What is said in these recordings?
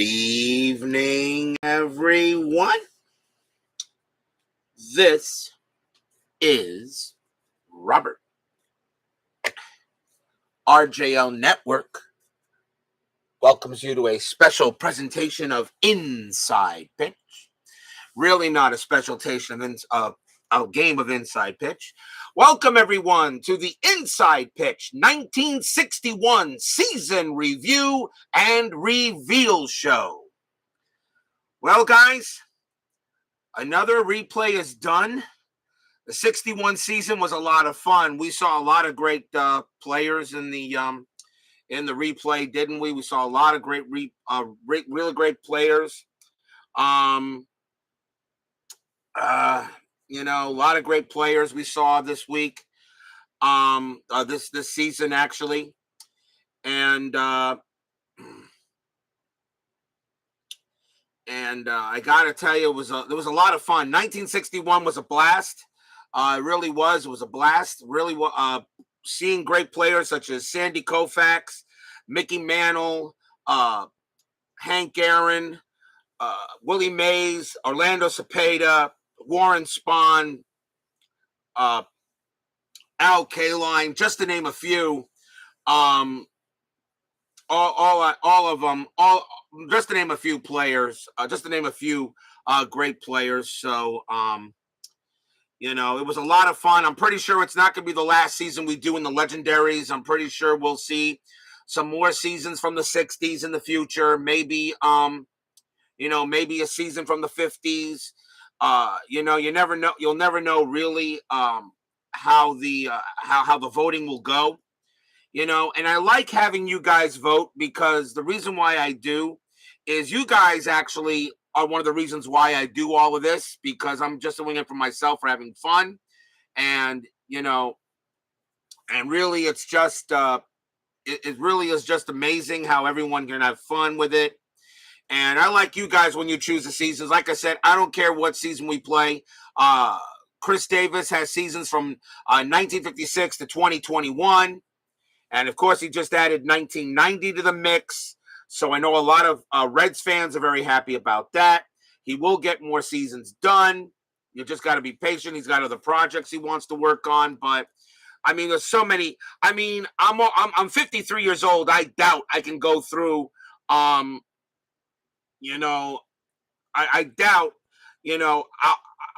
Good evening, everyone. This is Robert. RJL Network welcomes you to a special presentation of Inside Pitch. Really not a special of a game of Inside Pitch. Welcome, everyone, to the Inside Pitch 1961 Season Review and Reveal Show. Well, guys, another replay is done. The 61 season was a lot of fun. We saw a lot of great players in the replay, didn't we? We saw a lot of really great players. A lot of great players we saw this week. This season actually, and I gotta tell you, there was a lot of fun. 1961 was a blast. It really was. It was a blast. Really, seeing great players such as Sandy Koufax, Mickey Mantle, Hank Aaron, Willie Mays, Orlando Cepeda, Warren Spahn, Al Kaline, just to name a few. All of them. Just to name a few players. Just to name a few great players. So. It was a lot of fun. I'm pretty sure it's not going to be the last season we do in the legendaries. I'm pretty sure we'll see some more seasons from the 60s in the future. Maybe, maybe a season from the 50s. You never know. You'll never know really how the voting will go. And I like having you guys vote, because the reason why I do is you guys actually are one of the reasons why I do all of this, because I'm just doing it for myself, for having fun. And, and really it's just, it really is just amazing how everyone can have fun with it. And I like you guys when you choose the seasons. Like I said, I don't care what season we play. Chris Davis has seasons from 1956 to 2021. And of course, he just added 1990 to the mix. So I know a lot of Reds fans are very happy about that. He will get more seasons done. You just got to be patient. He's got other projects he wants to work on. But I mean, there's so many. I mean, I'm 53 years old. I doubt I can go through. I doubt.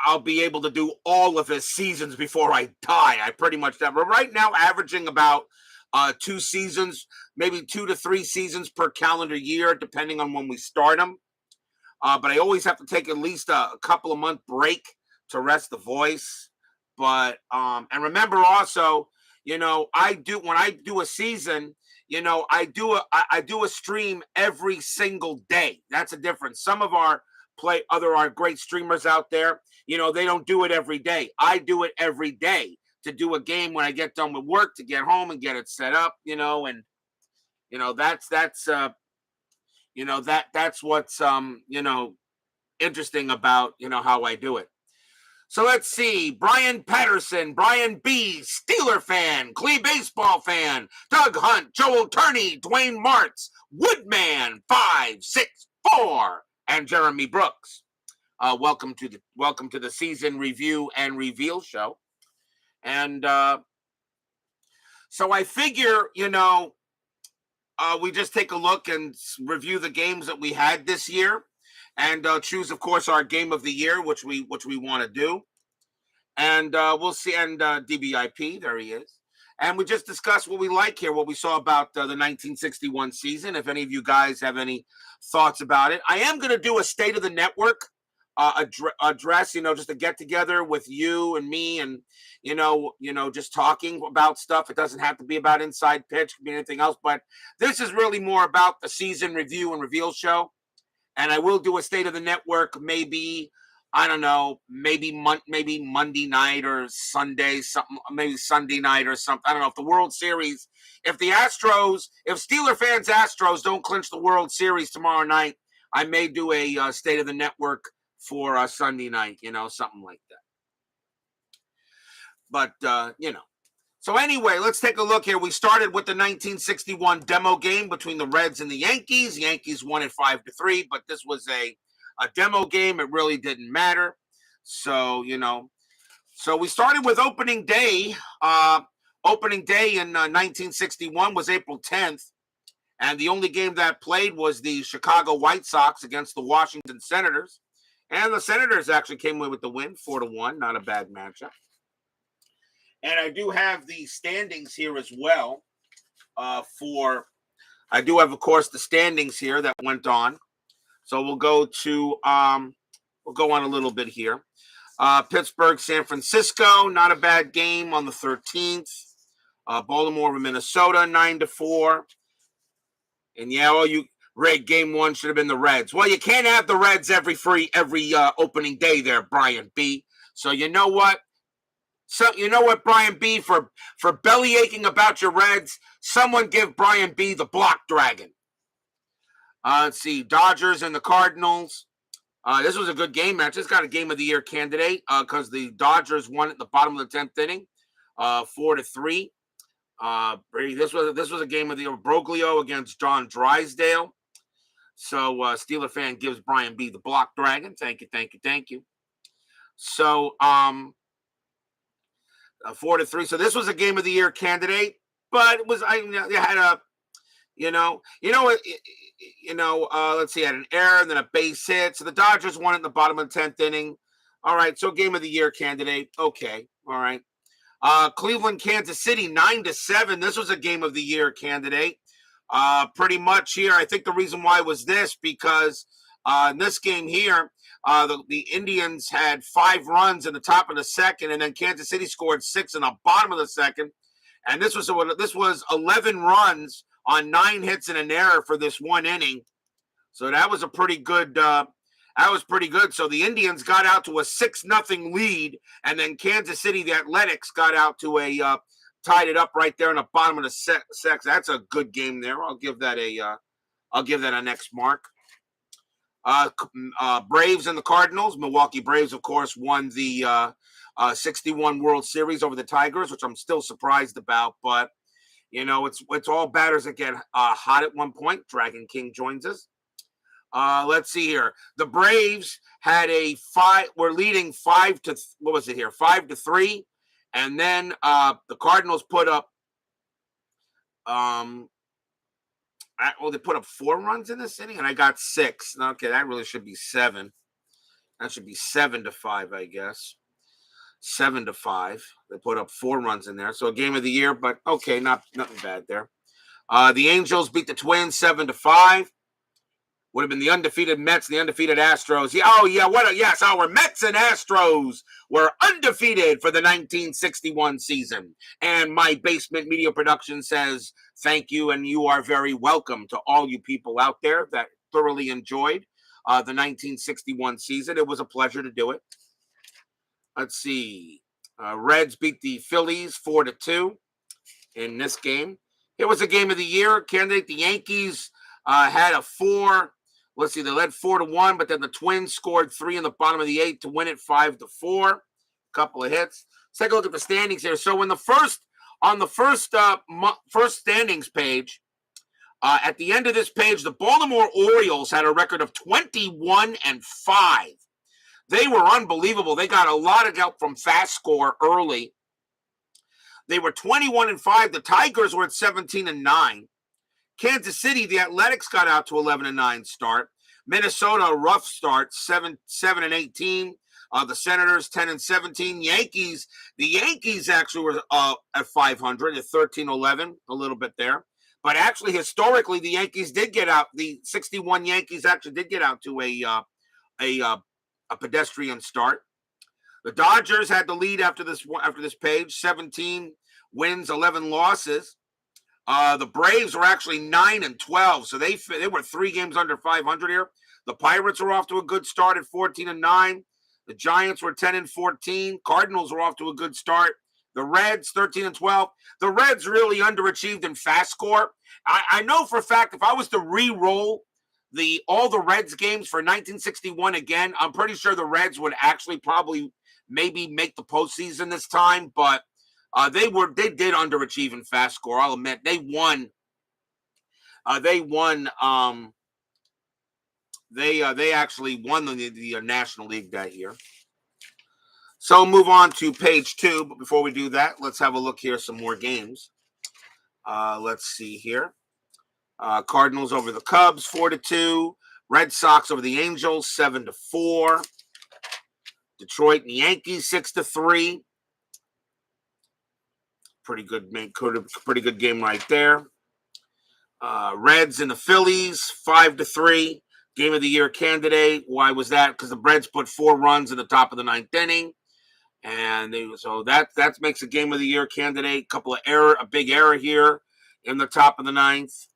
I'll be able to do all of his seasons before I die. I pretty much doubt. But right now, averaging about 2 seasons, maybe 2 to 3 seasons per calendar year, depending on when we start them. But I always have to take at least a couple of month break to rest the voice. But and remember also, when I do a season, I do a stream every single day. That's a difference. Some of our great streamers out there, they don't do it every day. I do it every day, to do a game when I get done with work, to get home and get it set up, and that's what's interesting about how I do it. So let's see. Brian Patterson, Brian B, Steeler fan, Clee baseball fan, Doug Hunt, Joel Turney, Dwayne Martz, Woodman 564, and Jeremy Brooks. Welcome to the season review and reveal show. And so I figure, we just take a look and review the games that we had this year, and choose, of course, our game of the year, which we want to do. And we'll see. And DBIP, there he is. And we just discuss what we like here, what we saw about the 1961 season. If any of you guys have any thoughts about it, I am going to do a state of the network address, just to get together with you and me, and just talking about stuff. It doesn't have to be about Inside Pitch, it could be anything else, but this is really more about the season review and reveal show. And I will do a state of the network, maybe, I don't know, maybe Monday night or Sunday, something, maybe Sunday night or something. I don't know, if the World Series, if Steeler fans Astros don't clinch the World Series tomorrow night, I may do a state of the network for Sunday night, something like that. But, So anyway, let's take a look here. We started with the 1961 demo game between the Reds and the Yankees. The Yankees won it 5-3, but this was a demo game. It really didn't matter. So, so we started with opening day. Opening day in 1961 was April 10th. And the only game that played was the Chicago White Sox against the Washington Senators. And the Senators actually came away with the win, 4-1. Not a bad matchup. And I do have the standings here as well. I do have, of course, the standings here that went on. So we'll go to we'll go on a little bit here. Pittsburgh, San Francisco, not a bad game on the 13th. Baltimore, Minnesota, 9-4. And Red game one should have been the Reds. Well, you can't have the Reds every opening day there, Brian B. So you know what? Brian B, for belly aching about your Reds, someone give Brian B the block dragon. Let's see, Dodgers and the Cardinals. This was a good game match. This got a game of the year candidate because the Dodgers won at the bottom of the 10th inning, 4-3. This was a game of the year. Broglio against John Drysdale. So Steeler fan gives Brian B the block dragon. Thank you. So 4-3. So this was a game of the year candidate, but it was let's see, had an error and then a base hit. So the Dodgers won it in the bottom of the 10th inning. All right, so game of the year candidate. Okay, all right. Cleveland, Kansas City, 9-7. This was a game of the year candidate. Pretty much here. I think the reason why was this because in this game here, the Indians had 5 runs in the top of the second, and then Kansas City scored 6 in the bottom of the second. And this was 11 runs on 9 hits and an error for this one inning. So that was a pretty good. So the Indians got out to a 6-0 lead, and then Kansas City, the Athletics, got out to tied it up right there in the bottom of the second. That's a good game there. I'll give that an X mark. Braves and the Cardinals. Milwaukee Braves, of course, won the 61 World Series over the Tigers, which I'm still surprised about. But it's all batters that get hot at one point. Dragon King joins us. Let's see here. The Braves had were leading 5-3, and then the Cardinals put up they put up 4 runs in this inning, and I got 6. Okay, that really should be 7. That should be 7-5, I guess. 7-5. They put up 4 runs in there. So a game of the year, but okay, nothing bad there. The Angels beat the Twins 7-5. Would have been the undefeated Mets and the undefeated Astros. Yes, our Mets and Astros were undefeated for the 1961 season. And my basement media production says thank you, and you are very welcome to all you people out there that thoroughly enjoyed the 1961 season. It was a pleasure to do it. Let's see. Reds beat the Phillies 4-2 in this game. It was a game of the year candidate. The Yankees had a 4. Let's see, they led 4-1, but then the Twins scored 3 in the bottom of the 8th to win it 5-4. Couple of hits. Let's take a look at the standings here. So on the first standings page, at the end of this page, the Baltimore Orioles had a record of 21-5. They were unbelievable. They got a lot of help from FastScore early. They were 21-5. The Tigers were at 17-9. Kansas City, the Athletics got out to 11-9 start. Minnesota, a rough start, 7-18. The Senators, 10-17. The Yankees actually were at 500 at 13-11, a little bit there. But actually, historically, the Yankees did get out. The 61 Yankees actually did get out to a pedestrian start. The Dodgers had the lead after this page, 17 wins, 11 losses. The Braves were actually 9-12, so they were 3 games under 500 here. The Pirates were off to a good start at 14-9. The Giants were 10-14. Cardinals were off to a good start. The Reds 13-12. The Reds really underachieved in FastScore. I know for a fact if I was to re-roll all the Reds games for 1961 again, I'm pretty sure the Reds would actually probably maybe make the postseason this time, but They did underachieve in FastScore. I'll admit they won. They won. They actually won the National League that year. So move on to page 2. But before we do that, let's have a look here. Some more games. Let's see here. Cardinals over the Cubs 4-2. Red Sox over the Angels 7-4. Detroit and the Yankees 6-3. Pretty good game right there. Reds and the Phillies 5-3. Game of the year candidate. Why was that? Because the Reds put 4 runs in the top of the 9th inning, and that makes a game of the year candidate. A big error here in the top of the 9th.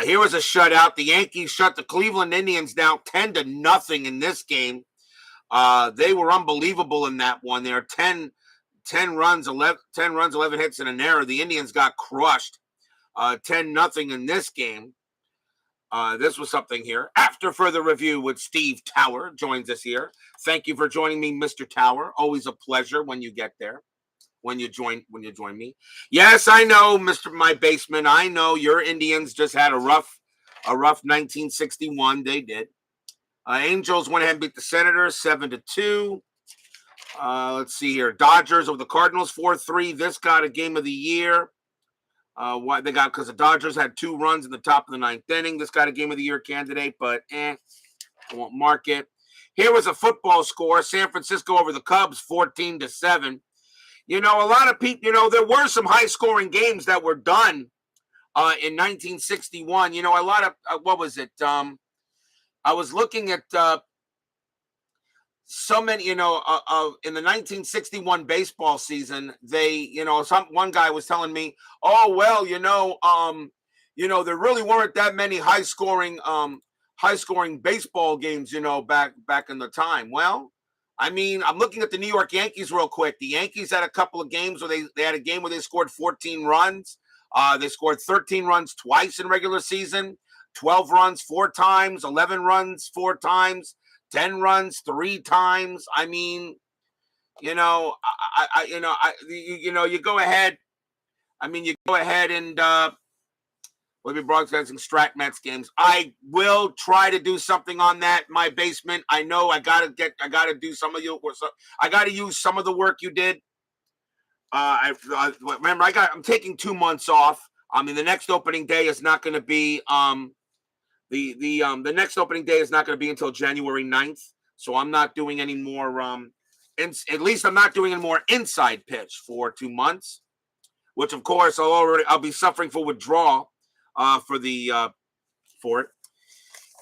Here was a shutout. The Yankees shut the Cleveland Indians down 10-0 in this game. They were unbelievable in that one. There 10 runs, 11 hits, and an error. The Indians got crushed 10-0 in this game. This was something here. After further review with Steve Tower joins us here. Thank you for joining me, Mr. Tower. Always a pleasure when you get there. When you join me. Yes, I know, Mr. My Basement. I know your Indians just had a rough 1961. They did. Angels went ahead and beat the Senators 7-2. Let's see here. Dodgers over the Cardinals 4-3. This got a game of the year. Why they got, because the Dodgers had 2 runs in the top of the 9th inning. This got a game of the year candidate, but I won't mark it. Here was a football score. San Francisco over the Cubs 14-7. A lot of people, there were some high-scoring games that were done in 1961. A lot of, what was it? I was looking at so many, in the 1961 baseball season, they, one guy was telling me, oh, well, there really weren't that many high-scoring baseball games, back in the time. Well, I mean, I'm looking at the New York Yankees real quick. The Yankees had a couple of games where they had a game where they scored 14 runs. They scored 13 runs twice in regular season, 12 runs 4 times, 11 runs 4 times, 10 runs 3 times. I mean, you go ahead. I mean, you go ahead and we'll be broadcasting Strat Mets games. I will try to do something on that. My Basement. I know I gotta do some of you. I gotta use some of the work you did. Remember, I'm taking 2 months off. I mean, the next opening day is not going to be the next opening day is not going to be until January 9th. So I'm not doing any more. At least I'm not doing any more inside pitch for 2 months, which of course I'll be suffering for withdrawal for it.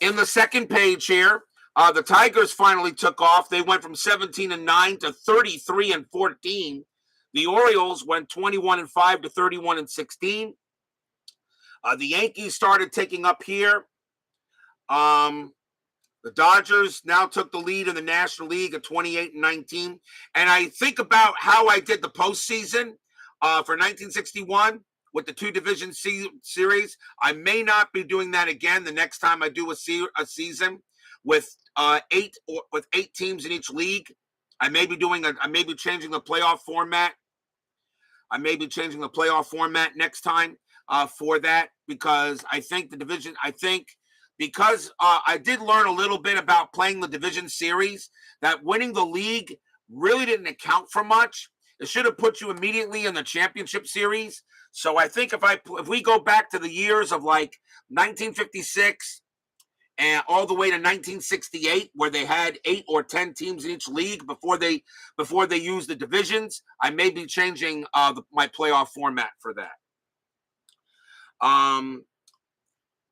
In the second page here, the Tigers finally took off. They went from 17-9 to 33-14. The Orioles went 21-5 to 31-16. The Yankees started taking up here. The Dodgers now took the lead in the National League at 28-19. And I think about how I did the postseason for 1961 with the 2 division series. I may not be doing that again the next time I do a season with 8 teams in each league. I may be changing the playoff format. I may be changing the playoff format next time for that, because I think because I did learn a little bit about playing the division series, that winning the league really didn't account for much. It should have put you immediately in the championship series. So I think if we go back to the years of like 1956 and all the way to 1968, where they had 8 or 10 teams in each league before they used the divisions, I may be changing my playoff format for that.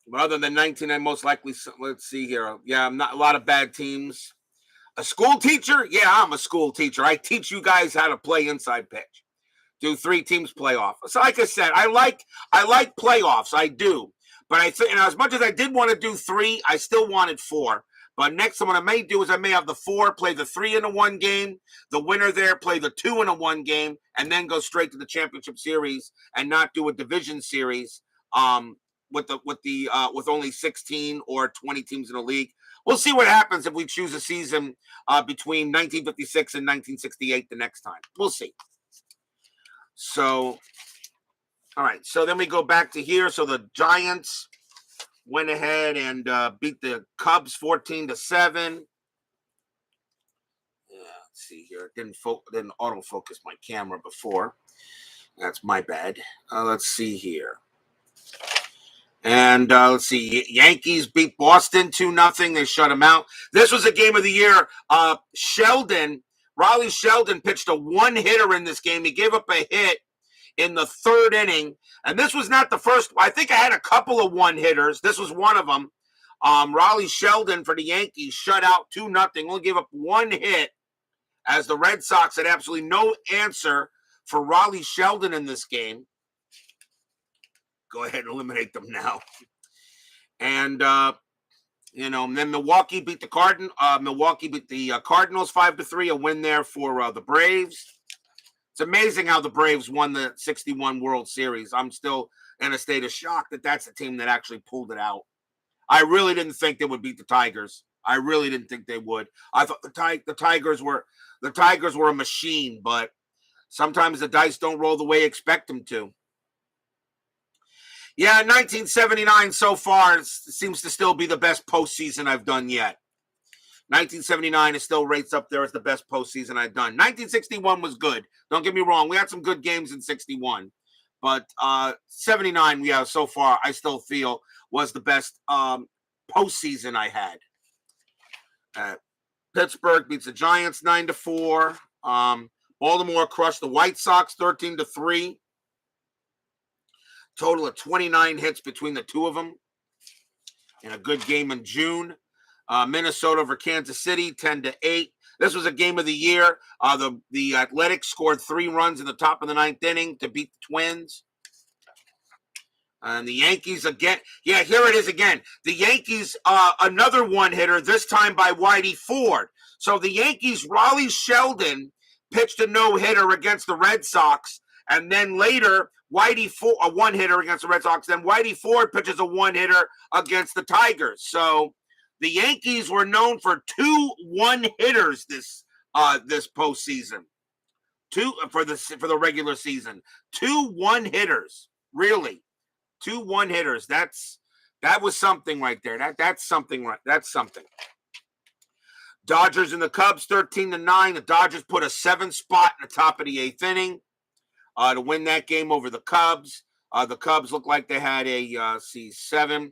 But other than 19, I most likely, let's see here. Yeah, I'm not a lot of bad teams. A school teacher? Yeah, I'm a school teacher. I teach you guys how to play inside pitch. Do 3 teams playoff. So like I said, I like playoffs. I do. But I think, as much as I did want to do 3, I still wanted 4. But next time what I may do is I may have the 4 play the 3 in a 1 game, the winner there play the 2 in a 1 game, and then go straight to the championship series and not do a division series with only 16 or 20 teams in a league. We'll see what happens if we choose a season between 1956 and 1968 the next time. We'll see. So, all right. So then we go back to here. So the Giants went ahead and beat the Cubs 14-7. Yeah, let's see here. Didn't autofocus my camera before. That's my bad. Let's see here. And let's see. Yankees beat Boston 2-0. They shut them out. This was a game of the year. Riley Sheldon pitched a one-hitter in this game. He gave up a hit in the third inning. And this was not the first. I think I had a couple of one-hitters. This was one of them. Riley Sheldon for the Yankees shut out 2-0. Only gave up one hit, as the Red Sox had absolutely no answer for Riley Sheldon in this game. Go ahead and eliminate them now. And then Milwaukee beat the Cardinals 5-3, a win there for the Braves. It's amazing how the Braves won the 61 World Series. I'm still in a state of shock that that's the team that actually pulled it out. I really didn't think they would beat the Tigers. I really didn't think they would. I thought the Tigers were a machine, but sometimes the dice don't roll the way you expect them to. Yeah, 1979 so far seems to still be the best postseason I've done yet. 1979 is still rates up there as the best postseason I've done. 1961 was good. Don't get me wrong. We had some good games in 61. But 79, yeah, so far, I still feel was the best postseason I had. Pittsburgh beats the Giants 9-4. Baltimore crushed the White Sox 13-3. Total of 29 hits between the two of them in a good game in June. Minnesota over Kansas City 10-8. This was a game of the year. The Athletics scored 3 runs in the top of the 9th inning to beat the Twins. And the Yankees again. Yeah, here it is again. The Yankees, another one-hitter, this time by Whitey Ford. So the Yankees, Riley Sheldon pitched a no-hitter against the Red Sox. And then later, Whitey Ford, a one-hitter against the Red Sox. Then Whitey Ford pitches a one-hitter against the Tigers. So the Yankees were known for 2 one-hitters this postseason. 2 for the regular season. 2 one-hitters, really. 2 one-hitters. That was something right there. That's something right. That's something. Dodgers and the Cubs 13-9. The Dodgers put a 7 spot in the top of the 8th inning to win that game over the Cubs. The Cubs looked like they had a 7-6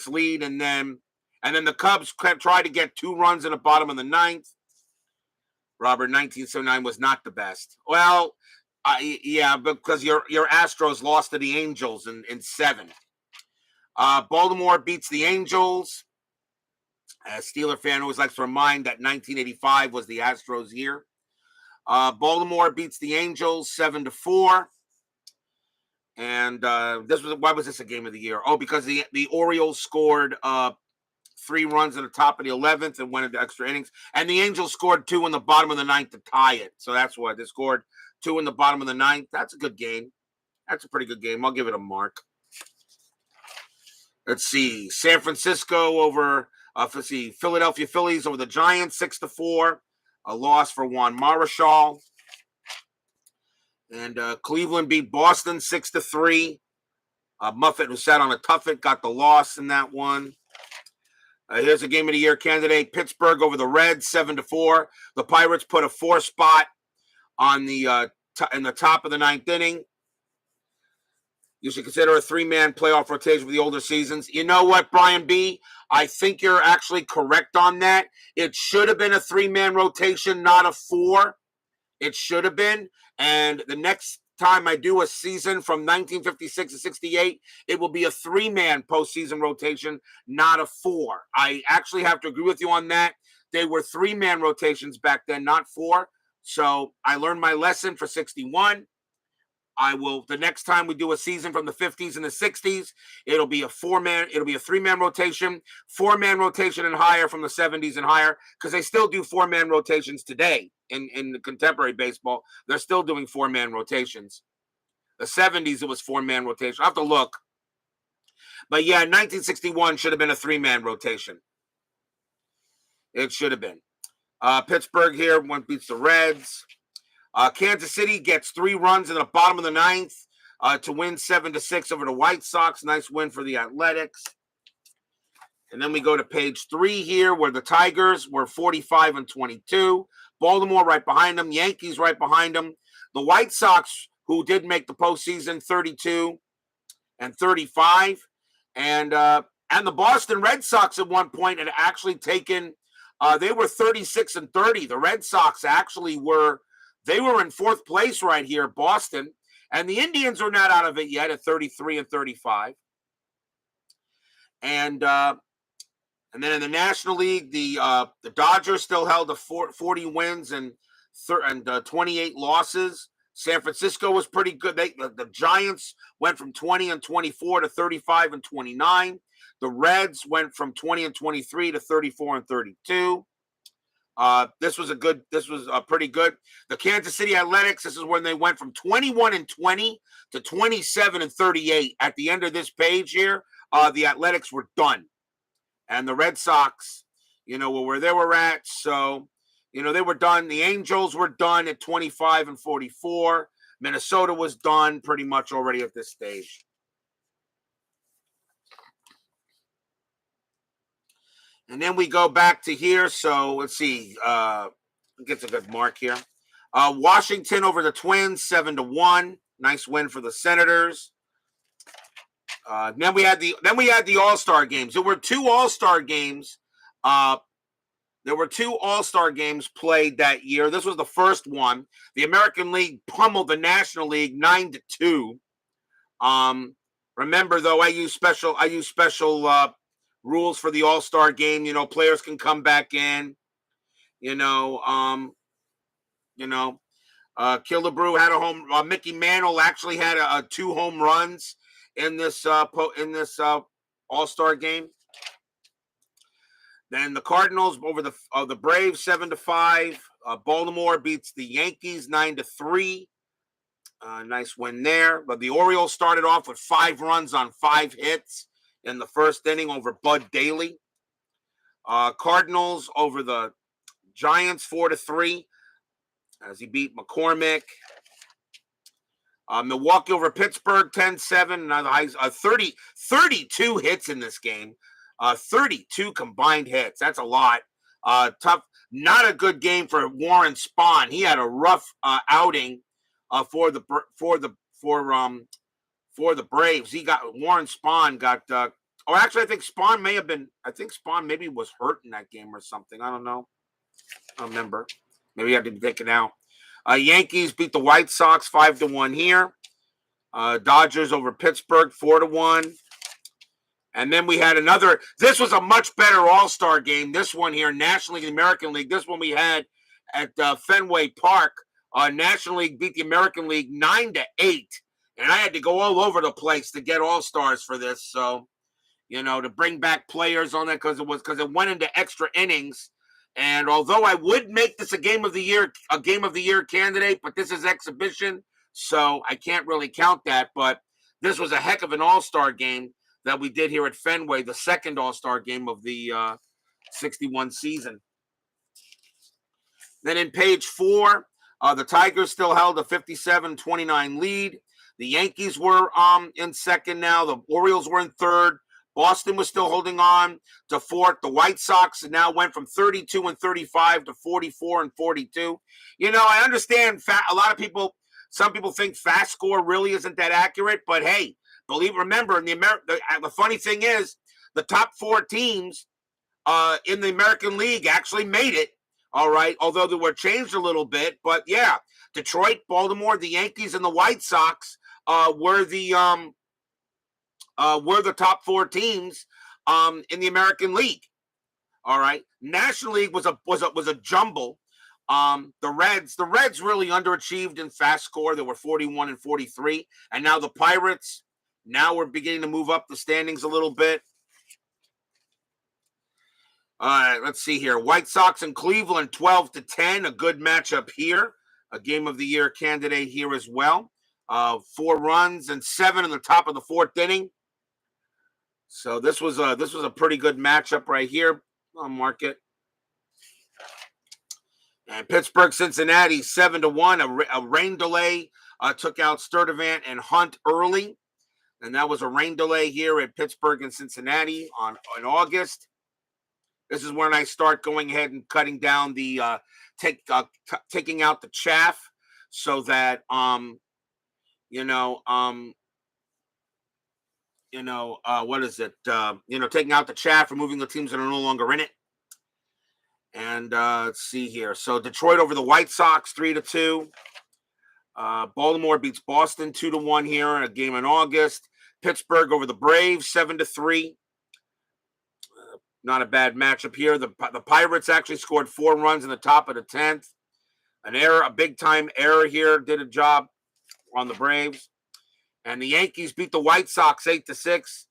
lead, and then the Cubs tried to get 2 runs in the bottom of the 9th. Robert, 1979 was not the best. Well, yeah, because your Astros lost to the Angels in 7. Baltimore beats the Angels. A Steeler fan always likes to remind that 1985 was the Astros' year. Baltimore beats the Angels 7-4. And why was this a game of the year? Oh, because the Orioles scored 3 runs in the top of the 11th and went into extra innings. And the Angels scored 2 in the bottom of the 9th to tie it. So that's why they scored 2 in the bottom of the 9th. That's a good game. That's a pretty good game. I'll give it a mark. Let's see. San Francisco over, Philadelphia Phillies over the Giants 6-4. A loss for Juan Marichal. And Cleveland beat Boston 6-3. Muffet, who sat on a tuffet, got the loss in that one. Here's a game of the year candidate. Pittsburgh over the Reds 7-4. The Pirates put a 4 spot on the in the top of the 9th inning. You should consider a 3-man playoff rotation for the older seasons. You know what, Brian B? I think you're actually correct on that. It should have been a 3-man rotation, not a 4. It should have been. And the next time I do a season from 1956 to 68, it will be a 3-man postseason rotation, not a 4. I actually have to agree with you on that. They were 3-man rotations back then, not 4. So I learned my lesson for 61. The next time we do a season from the 50s and the 60s, it'll be a 3-man rotation, 4-man rotation and higher from the 70s and higher, because they still do 4-man rotations today in the contemporary baseball. They're still doing 4-man rotations. The 70s, it was 4-man rotation. I have to look. But yeah, 1961 should have been a 3-man rotation. It should have been. Pittsburgh here beats the Reds. Kansas City gets 3 runs in the bottom of the 9th to win 7-6 over the White Sox. Nice win for the Athletics. And then we go to page 3 here, where the Tigers were 45-22. Baltimore right behind them. Yankees right behind them. The White Sox, who did make the postseason, 32-35. And the Boston Red Sox at one point had actually taken, they were 36-30. The Red Sox actually were in 4th place right here, Boston. And the Indians are not out of it yet at 33-35. And then in the National League, the Dodgers still held to 40 wins and 28 losses. San Francisco was pretty good. The Giants went from 20-24 to 35-29. The Reds went from 20-23 to 34-32. This was pretty good. The Kansas City Athletics, this is when they went from 21-20 to 27-38. At the end of this page here, the Athletics were done. And the Red Sox, were where they were at. So, they were done. The Angels were done at 25-44. Minnesota was done pretty much already at this stage. And then we go back to here. So let's see. Gets a good mark here. Washington over the Twins, 7-1. Nice win for the Senators. Then we had the All-Star games. There were 2 All-Star games. There were 2 All-Star games played that year. This was the first one. The American League pummeled the National League 9-2. Remember though, I use special rules for the All-Star game. Players can come back in. Killebrew had a home. Mickey Mantle actually had 2 home runs in this All-Star game. Then the Cardinals over the Braves 7-5. Baltimore beats the Yankees 9-3. Nice win there. But the Orioles started off with 5 runs on 5 hits in the first inning over Bud Daly. Cardinals over the Giants 4-3 as he beat McCormick. Milwaukee over Pittsburgh 10-7. 32 hits in this game. 32 combined hits. That's a lot. Tough. Not a good game for Warren Spahn. He had a rough outing for the Braves. Warren Spahn got. Actually, I think Spahn maybe was hurt in that game or something. I don't know. I don't remember. Maybe he had to be taken out. Yankees beat the White Sox 5-1 here. Dodgers over Pittsburgh 4-1. And then we had another. This was a much better All-Star game. This one here, National League and American League. This one we had at Fenway Park. National League beat the American League 9-8. And I had to go all over the place to get All-Stars for this. So, to bring back players on that because it went into extra innings. And although I would make this a game of the year candidate, but this is exhibition, so I can't really count that. But this was a heck of an All-Star game that we did here at Fenway, the second All-Star game of the 61 season. Then in page 4, the Tigers still held a 57-29 lead. The Yankees were in second now. The Orioles were in third. Boston was still holding on to fourth. The White Sox now went from 32-35 to 44-42. I understand some people think FastScore really isn't that accurate, but hey, remember, the funny thing is, the top 4 teams in the American League actually made it. All right, although they were changed a little bit, but yeah, Detroit, Baltimore, the Yankees, and the White Sox were the top 4 teams in the American League. All right, National League was a jumble. The Reds really underachieved in FastScore. They were 41-43, and now the Pirates. Now we're beginning to move up the standings a little bit. All right, let's see here. White Sox and Cleveland 12-10. A good matchup here. A game of the year candidate here as well. 4 runs and 7 in the top of the 4th inning. So this was a pretty good matchup right here. I'll mark it. And Pittsburgh, Cincinnati, 7-1. A rain delay took out Sturdivant and Hunt early. And that was a rain delay here at Pittsburgh and Cincinnati in August. This is when I start going ahead and cutting down the taking out the chaff, so that what is it? Taking out the chaff, removing the teams that are no longer in it. And let's see here. So Detroit over the White Sox 3-2. Baltimore beats Boston 2-1 here in a game in August. Pittsburgh over the Braves 7-3. Not a bad matchup here. The Pirates actually scored 4 runs in the top of the 10th. A big time error here did a job on the Braves. And the Yankees beat the White Sox 8-6.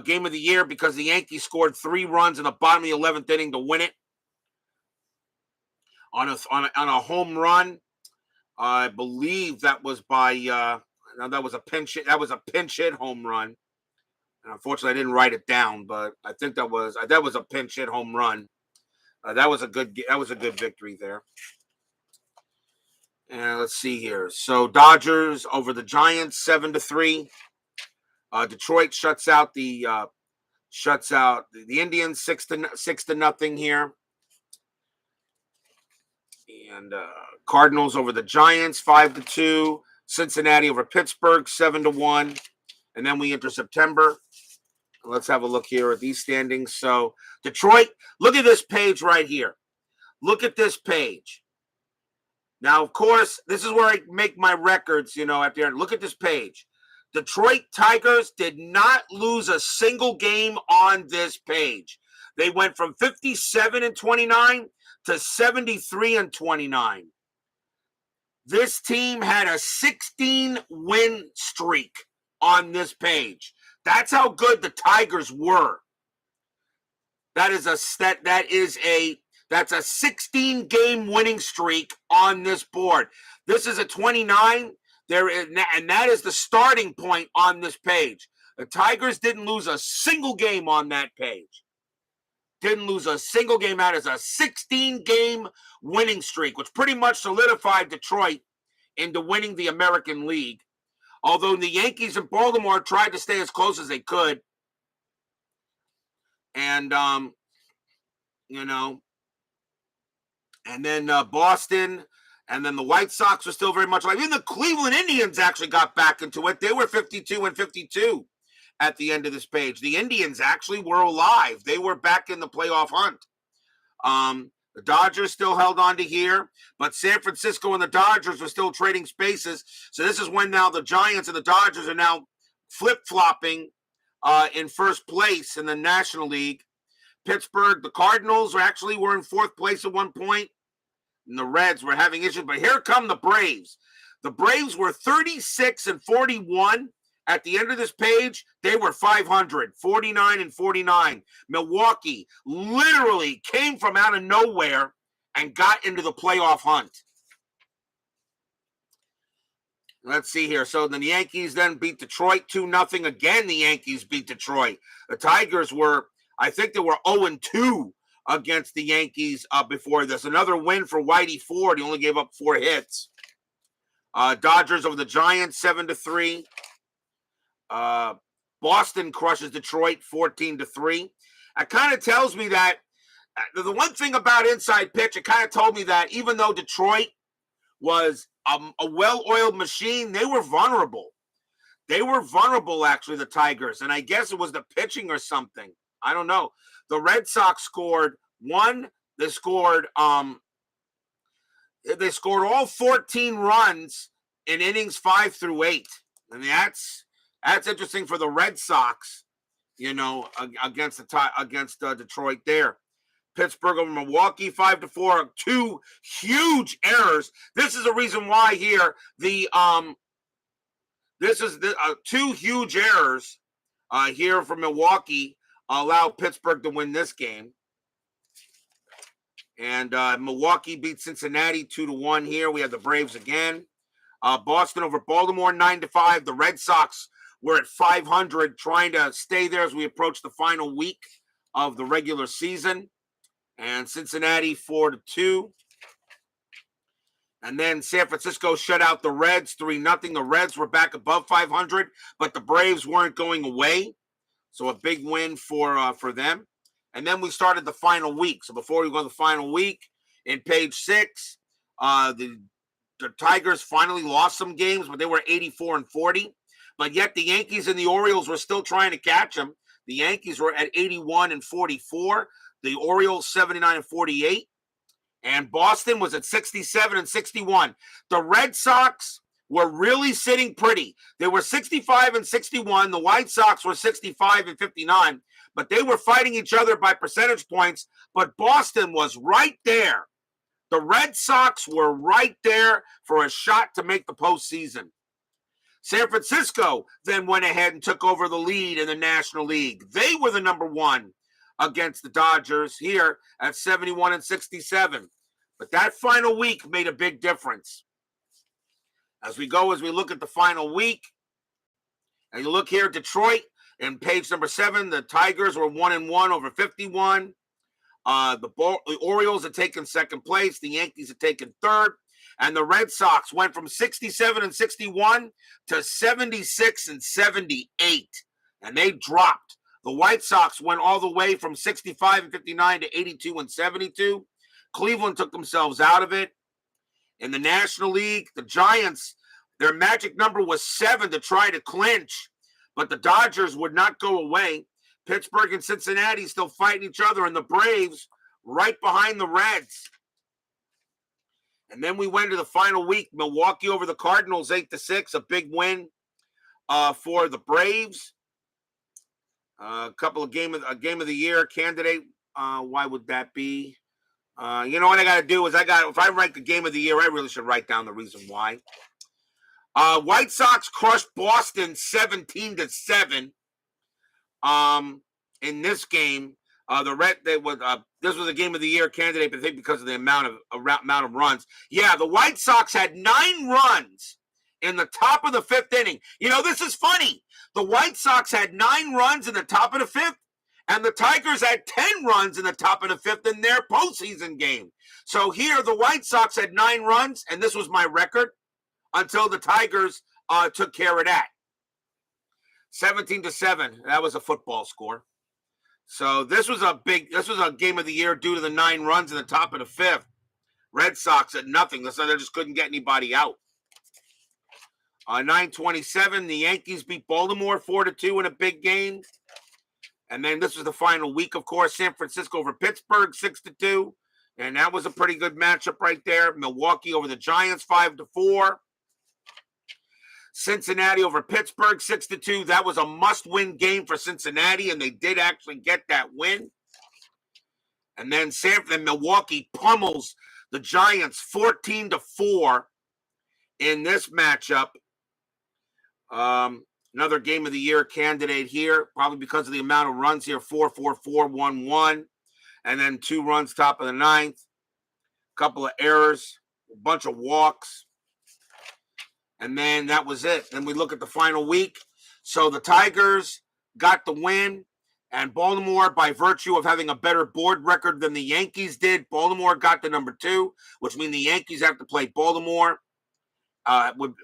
Game of the year because the Yankees scored 3 runs in the bottom of the 11th inning to win it on a home run. I believe that was by that was a pinch hit. That was a pinch hit home run. And unfortunately, I didn't write it down, but I think that was a pinch hit home run. That was a good victory there. And let's see here. So Dodgers over the Giants 7-3. Detroit shuts out the Indians 6-0 here. And Cardinals over the Giants 5-2. Cincinnati over Pittsburgh 7-1. And then we enter September. Let's have a look here at these standings. So Detroit, look at this page right here. Look at this page. Now, of course, this is where I make my records, at the end. Look at this page. Detroit Tigers did not lose a single game on this page. They went from 57-29 to 73-29. This team had a 16-win streak on this page. That's how good the Tigers were. That's a 16-game winning streak on this board. This is a 29. And that is the starting point on this page. The Tigers didn't lose a single game on that page. Didn't lose a single game. That is a 16-game winning streak, which pretty much solidified Detroit into winning the American League. Although the Yankees and Baltimore tried to stay as close as they could. And, and then Boston, and then the White Sox were still very much alive. Even the Cleveland Indians actually got back into it. They were 52-52 at the end of this page. The Indians actually were alive. They were back in the playoff hunt. The Dodgers still held on to here, but San Francisco and the Dodgers were still trading spaces. So this is when now the Giants and the Dodgers are now flip-flopping in first place in the National League. Pittsburgh, the Cardinals were in fourth place at one point, and the Reds were having issues. But here come the Braves. The Braves were 36-41. At the end of this page, they were 500, 49-49. Milwaukee literally came from out of nowhere and got into the playoff hunt. Let's see here. So then the Yankees then beat Detroit 2-0. Again, the Yankees beat Detroit. The Tigers were, I think they were 0-2 against the Yankees before this. Another win for Whitey Ford. He only gave up 4 hits. Dodgers over the Giants 7-3. Boston crushes Detroit 14-3. It kind of tells me that the one thing about Inside Pitch, it kind of told me that even though Detroit was a well-oiled machine, they were vulnerable. They were vulnerable, actually, the Tigers. And I guess it was the pitching or something. I don't know. The Red Sox scored one. They scored all 14 runs in innings 5 through 8. And that's interesting for the Red Sox, against Detroit there. Pittsburgh over Milwaukee 5-4. 2 huge errors. This is a reason why here this is 2 huge errors here for Milwaukee allow Pittsburgh to win this game. And Milwaukee beat Cincinnati 2-1 here. We have the Braves again. Boston over Baltimore 9-5. The Red Sox were at 500, trying to stay there as we approach the final week of the regular season. And Cincinnati 4-2. And then San Francisco shut out the Reds 3-0. The Reds were back above 500, but the Braves weren't going away. So a big win for them. And then we started the final week. So before we go to the final week, in page 6, the Tigers finally lost some games, but they were 84-40. But yet the Yankees and the Orioles were still trying to catch them. The Yankees were at 81-44. The Orioles 79-48. And Boston was at 67-61. The Red Sox were really sitting pretty. They were 65-61. The White Sox were 65-59. But they were fighting each other by percentage points. But Boston was right there. The Red Sox were right there for a shot to make the postseason. San Francisco then went ahead and took over the lead in the National League. They were the number one against the Dodgers here at 71-67. But that final week made a big difference. As we look at the final week, and you look here at Detroit in page number 7, the Tigers were 1-1 over 51. The Orioles had taken second place. The Yankees had taken third. And the Red Sox went from 67-61 to 76-78. And they dropped. The White Sox went all the way from 65-59 to 82-72. Cleveland took themselves out of it. In the National League, the Giants, their magic number was 7 to try to clinch, but the Dodgers would not go away. Pittsburgh and Cincinnati still fighting each other, and the Braves right behind the Reds. And then we went to the final week. Milwaukee over the Cardinals 8-6, a big win for the Braves. A game of the year candidate. Why would that be? You know what I got to do is if I write the game of the year, I really should write down the reason why. White Sox crushed Boston 17-7. In this game, this was a game of the year candidate, but I think because of the amount of runs. Yeah, the White Sox had 9 runs in the top of the 5th inning. You know, this is funny. The White Sox had 9 runs in the top of the 5th. And the Tigers had 10 runs in the top of the 5th in their postseason game. So here, the White Sox had 9 runs, and this was my record until the Tigers took care of that. 17-7. That was a football score. So this was a game of the year due to the 9 runs in the top of the 5th. Red Sox at nothing. So they just couldn't get anybody out. 9-27. The Yankees beat Baltimore 4-2 in a big game. And then this was the final week, of course. San Francisco over Pittsburgh 6-2. And that was a pretty good matchup right there. Milwaukee over the Giants 5-4. Cincinnati over Pittsburgh 6-2. That was a must-win game for Cincinnati, and they did actually get that win. And then Milwaukee pummels the Giants 14-4 in this matchup. Another game of the year candidate here, probably because of the amount of runs here, 4-4-4, 1-1, and then 2 runs top of the 9th, a couple of errors, a bunch of walks, and then that was it. Then we look at the final week. So the Tigers got the win, and Baltimore, by virtue of having a better board record than the Yankees did, Baltimore got the number 2, which means the Yankees have to play Baltimore, would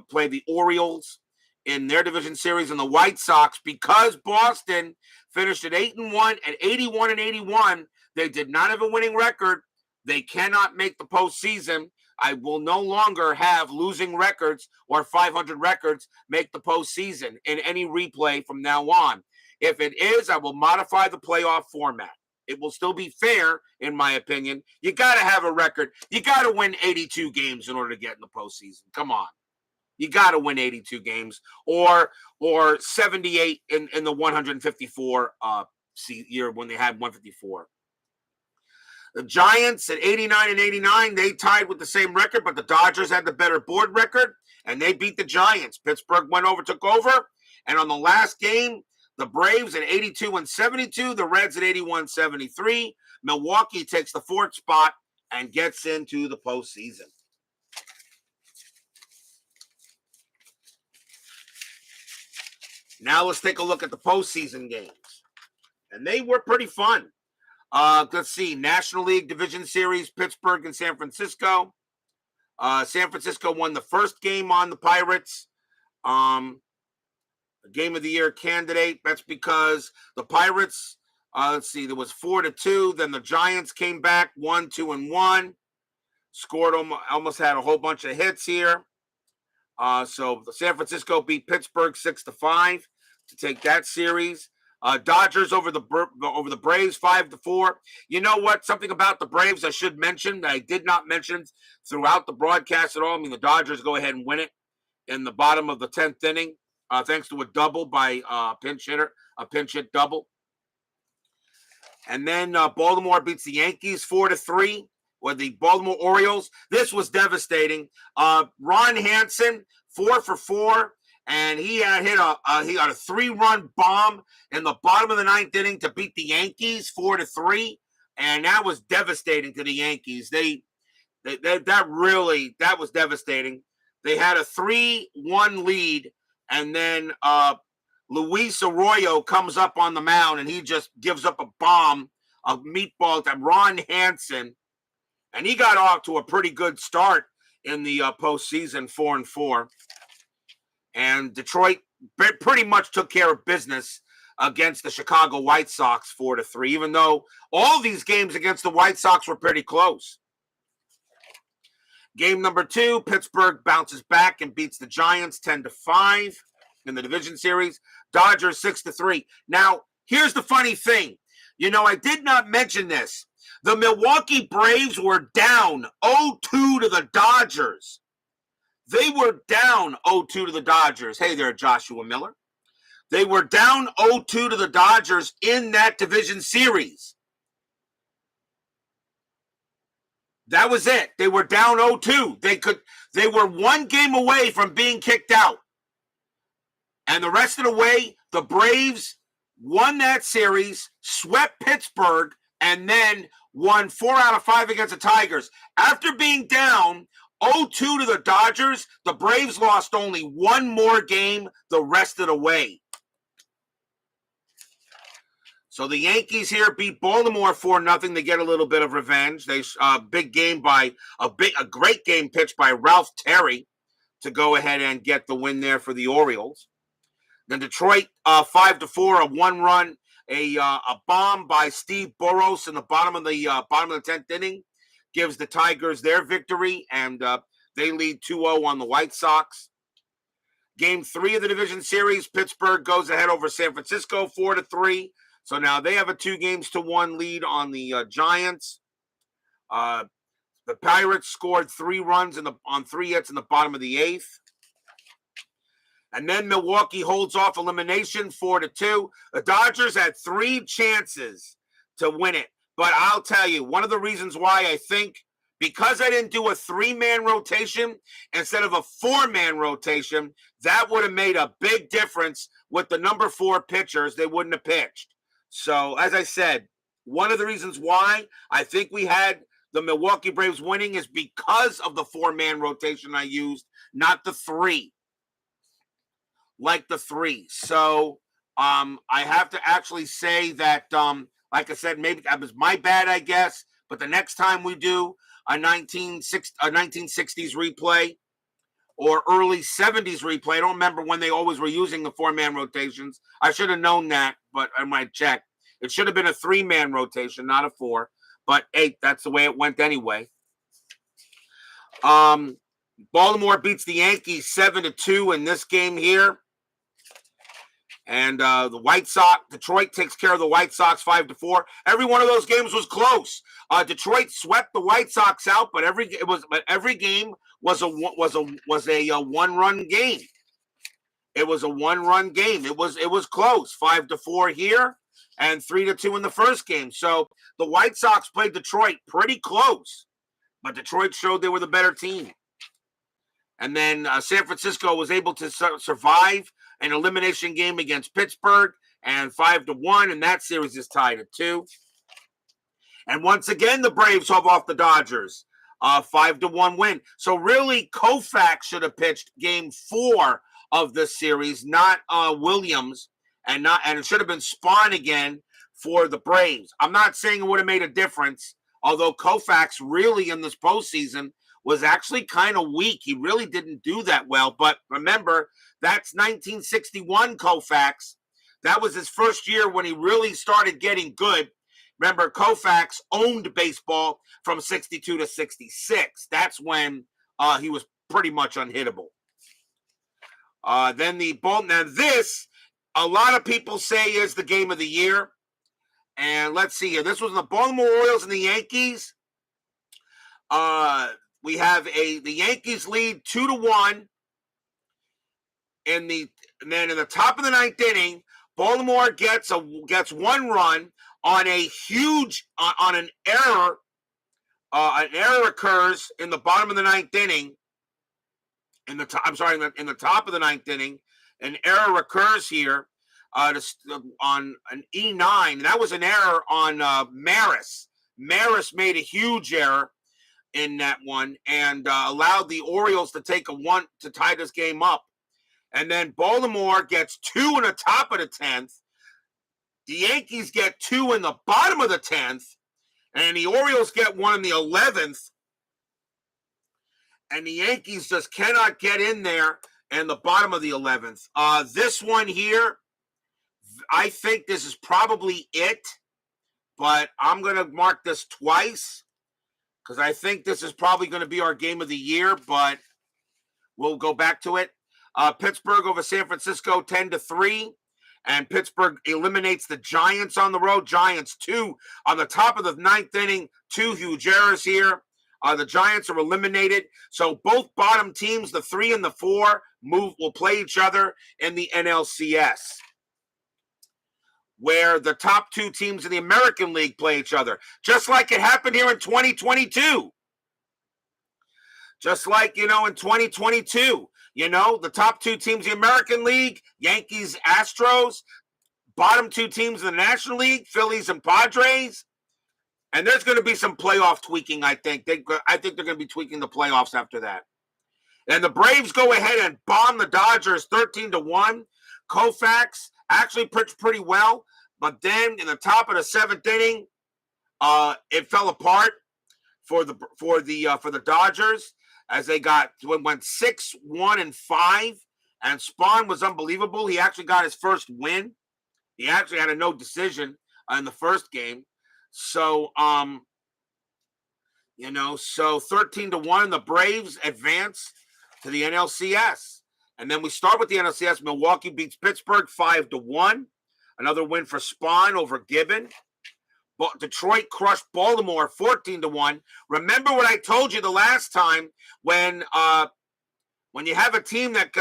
play the Orioles in their division series, and the White Sox, because Boston finished at 8-1 and 81-81, they did not have a winning record. They cannot make the postseason. I will no longer have losing records or 500 records make the postseason in any replay from now on. If it is, I will modify the playoff format. It will still be fair, in my opinion. You got to have a record. You got to win 82 games in order to get in the postseason. Come on. You got to win 82 games or 78 in the 154 year when they had 154. The Giants at 89-89, they tied with the same record, but the Dodgers had the better board record, and they beat the Giants. Pittsburgh took over, and on the last game, the Braves at 82-72, the Reds at 81-73. Milwaukee takes the 4th spot and gets into the postseason. Now let's take a look at the postseason games. And they were pretty fun. Let's see. National League Division Series, Pittsburgh and San Francisco. San Francisco won the first game on the Pirates. Game of the year candidate. That's because the Pirates, let's see, there was 4-2. Then the Giants came back 1-2-1. Scored almost had a whole bunch of hits here. So the San Francisco beat Pittsburgh 6-5 to take that series. Dodgers over the Braves 5-4. You know what? Something about the Braves I should mention that I did not mention throughout the broadcast at all. I mean, the Dodgers go ahead and win it in the bottom of the 10th inning, thanks to a double by a pinch hit double. And then Baltimore beats the Yankees 4-3. With the Baltimore Orioles, this was devastating. Ron Hansen 4 for 4, and he got a 3-run bomb in the bottom of the 9th inning to beat the Yankees 4-3, and that was devastating to the Yankees. That was devastating. They had a 3-1 lead, and then Luis Arroyo comes up on the mound, and he just gives up a bomb, a meatball to Ron Hansen. And he got off to a pretty good start in the postseason, 4-4. And Detroit pretty much took care of business against the Chicago White Sox 4-3, even though all these games against the White Sox were pretty close. Game number 2, Pittsburgh bounces back and beats the Giants 10-5 in the division series. Dodgers 6-3. Now, here's the funny thing. You know, I did not mention this. The Milwaukee Braves were down 0-2 to the Dodgers. They were down 0-2 to the Dodgers. Hey there, Joshua Miller. They were down 0-2 to the Dodgers in that division series. That was it. They were down 0-2. They were one game away from being kicked out. And the rest of the way, the Braves won that series, swept Pittsburgh, and then won 4 out of 5 against the Tigers. After being down 0-2 to the Dodgers, the Braves lost only one more game the rest of the way. So the Yankees here beat Baltimore 4-0 to get a little bit of revenge. They big game by a great game pitched by Ralph Terry to go ahead and get the win there for the Orioles. Then Detroit 5-4, a 1-run. A bomb by Steve Burroughs in the bottom of the 10th inning gives the Tigers their victory, and they lead 2-0 on the White Sox. Game 3 of the division series, Pittsburgh goes ahead over San Francisco 4-3. So now they have a 2-1 lead on the Giants. The Pirates scored 3 runs on 3 hits in the bottom of the 8th. And then Milwaukee holds off elimination 4-2. The Dodgers had 3 chances to win it. But I'll tell you, one of the reasons why I think, because I didn't do a 3-man rotation instead of a 4-man rotation, that would have made a big difference with the number 4 pitchers. They wouldn't have pitched. So, as I said, one of the reasons why I think we had the Milwaukee Braves winning is because of the 4-man rotation I used, not the 3. Like the 3. So I have to actually say that, like I said, maybe that was my bad, I guess. But the next time we do a 1960s replay or early 70s replay, I don't remember when they always were using the 4-man rotations. I should have known that, but I might check. It should have been a 3-man rotation, not a 4. But, hey, that's the way it went anyway. Baltimore beats the Yankees 7-2 in this game here. And the White Sox, Detroit takes care of the White Sox 5-4. Every one of those games was close. Detroit swept the White Sox out, but every game was a 1-run game. It was a 1-run game. It was close. 5-4 here and 3-2 in the first game. So the White Sox played Detroit pretty close, but Detroit showed they were the better team. And then San Francisco was able to survive an elimination game against Pittsburgh, and 5-1, and that series is tied at 2. And once again, the Braves hove off the Dodgers, 5-1 win. So really, Koufax should have pitched game 4 of this series, not Williams, and it should have been Spahn again for the Braves. I'm not saying it would have made a difference, although Koufax really in this postseason was actually kind of weak. He really didn't do that well. But remember, that's 1961 Koufax. That was his first year when he really started getting good. Remember, Koufax owned baseball from 62 to 66. That's when he was pretty much unhittable. Then the ball. Now this, a lot of people say is the game of the year. And let's see here. This was the Baltimore Orioles and the Yankees. We have the Yankees lead 2-1. And then in the top of the ninth inning, Baltimore gets one run on a huge on an error. An error occurs in the bottom of the ninth inning. In the top of the ninth inning, an error occurs here on an E9. And that was an error on Maris. Maris made a huge error in that one and allowed the Orioles to take a one to tie this game up. And then Baltimore gets 2 in the top of the 10th. The Yankees get 2 in the bottom of the 10th. And the Orioles get 1 in the 11th. And the Yankees just cannot get in there in the bottom of the 11th. This one here, I think this is probably it. But I'm going to mark this twice because I think this is probably going to be our game of the year. But we'll go back to it. Pittsburgh over San Francisco 10-3. And Pittsburgh eliminates the Giants on the road. Giants 2 on the top of the ninth inning. 2 huge errors here. The Giants are eliminated. So both bottom teams, the 3 and the 4, will play each other in the NLCS, where the top 2 teams in the American League play each other, just like it happened here in 2022. Just like, in 2022, the top 2 teams in the American League, Yankees, Astros, bottom 2 teams in the National League, Phillies and Padres. And there's going to be some playoff tweaking, I think. I think they're going to be tweaking the playoffs after that. And the Braves go ahead and bomb the Dodgers 13-1. Koufax actually pitched pretty well, but then in the top of the 7th inning, it fell apart for the Dodgers as they went 6-1-5, and Spahn was unbelievable. He actually got his first win. He actually had a no decision in the first game. So, so 13-1, the Braves advance to the NLCS. And then we start with the NLCS. Milwaukee beats Pittsburgh 5-1. Another win for Spahn over Gibbon. But Detroit crushed Baltimore 14-1. Remember what I told you the last time when you have a team that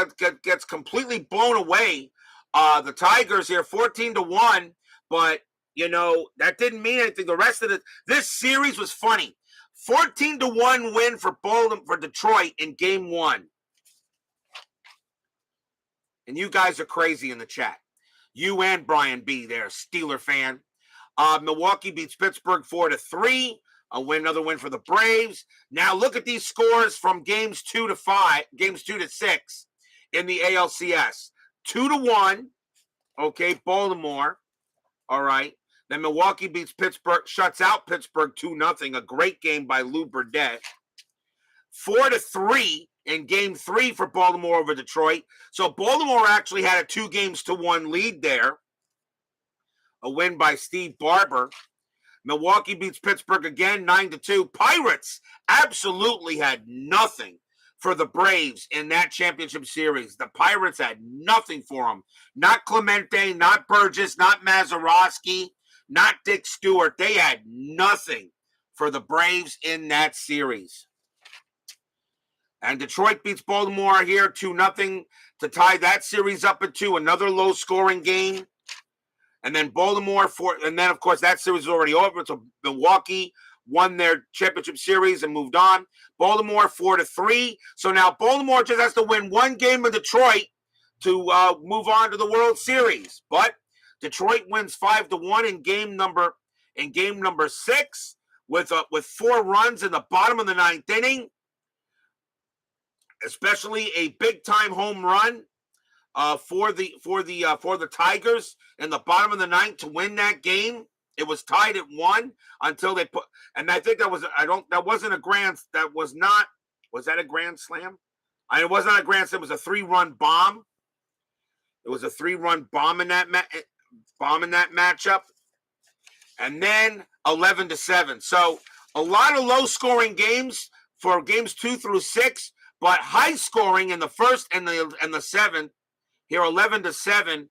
gets completely blown away, the Tigers here 14-1, but that didn't mean anything. The rest of this series was funny. 14-1 win for Detroit in game 1. And you guys are crazy in the chat. You and Brian B there, Steeler fan. Milwaukee beats Pittsburgh 4-3. Another win for the Braves. Now look at these scores from games 2 to 6 in the ALCS. 2-1. Okay, Baltimore. All right. Then Milwaukee beats Pittsburgh, shuts out Pittsburgh 2-0. A great game by Lou Burdett. 4-3 in game 3 for Baltimore over Detroit. So Baltimore actually had a 2-1 lead there. A win by Steve Barber. Milwaukee beats Pittsburgh again, 9-2. Pirates absolutely had nothing for the Braves in that championship series. The Pirates had nothing for them. Not Clemente, not Burgess, not Mazeroski, not Dick Stewart. They had nothing for the Braves in that series. And Detroit beats Baltimore here 2-0 to tie that series up at 2. Another low-scoring game. And then Baltimore, and then, of course, that series is already over. So Milwaukee won their championship series and moved on. Baltimore 4-3. So now Baltimore just has to win one game in Detroit to move on to the World Series. But Detroit wins 5-1 in game number 6 with 4 runs in the bottom of the 9th inning. Especially a big time home run for the Tigers in the bottom of the 9th to win that game. It was tied at 1 until they and I think that was not Was that a grand slam? It was not a grand slam. It was a 3-run bomb. It was a 3-run bomb in that matchup. And then 11-7. So a lot of low-scoring games for games 2 through 6, but high scoring in the first and the seventh. Here, 11-7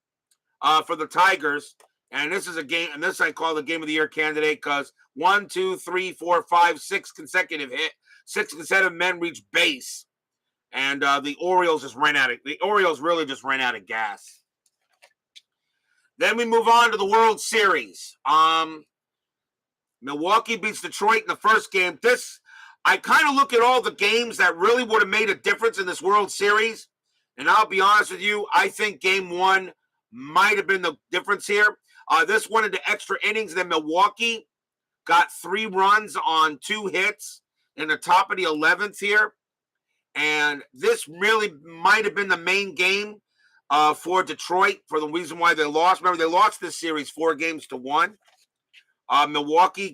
for the Tigers. And this is a game, and this I call the game of the year candidate because 1, 2, 3, 4, 5, 6 consecutive hit, 6 consecutive men reached base. And the Orioles really just ran out of gas. Then we move on to the World Series. Milwaukee beats Detroit in the first game. I kind of look at all the games that really would have made a difference in this World Series. And I'll be honest with you, I think game 1 might have been the difference here. This went into extra innings. Then Milwaukee got 3 runs on 2 hits in the top of the 11th here. And this really might have been the main game for Detroit for the reason why they lost. Remember, they lost this series 4-1. Milwaukee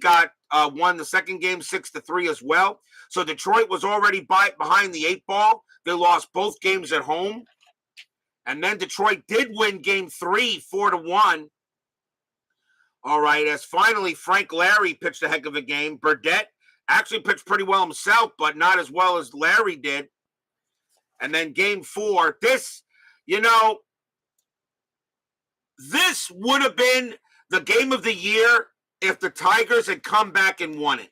won the second game 6-3 as well. So Detroit was already behind the 8 ball. They lost both games at home. And then Detroit did win game 3, 4-1. All right, as finally Frank Larry pitched a heck of a game. Burdette actually pitched pretty well himself, but not as well as Larry did. And then game 4, this would have been the game of the year if the Tigers had come back and won it.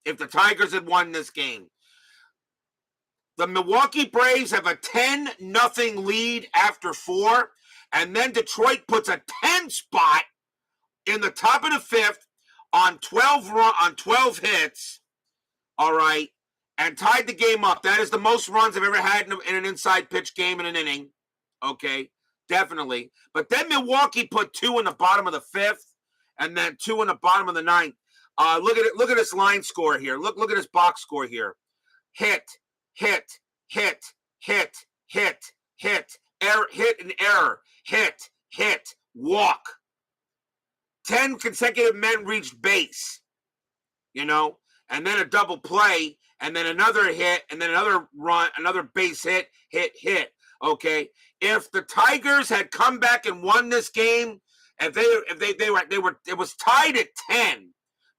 If the Tigers had won this game. The Milwaukee Braves have a 10-0 lead after 4, and then Detroit puts a 10 spot in the top of the 5th on 12 hits. All right, and tied the game up. That is the most runs I've ever had in an inside pitch game in an inning. Okay, definitely. But then Milwaukee put 2 in the bottom of the 5th, and then 2 in the bottom of the 9th. Look at it. Look at this line score here. Look at this box score here. Hit, hit, hit, hit, hit, hit, error, hit and error, hit, walk. 10 consecutive men reached base, and then a double play, and then another hit, and then another run, another base hit. Okay, if the Tigers had come back and won this game, it was tied at 10,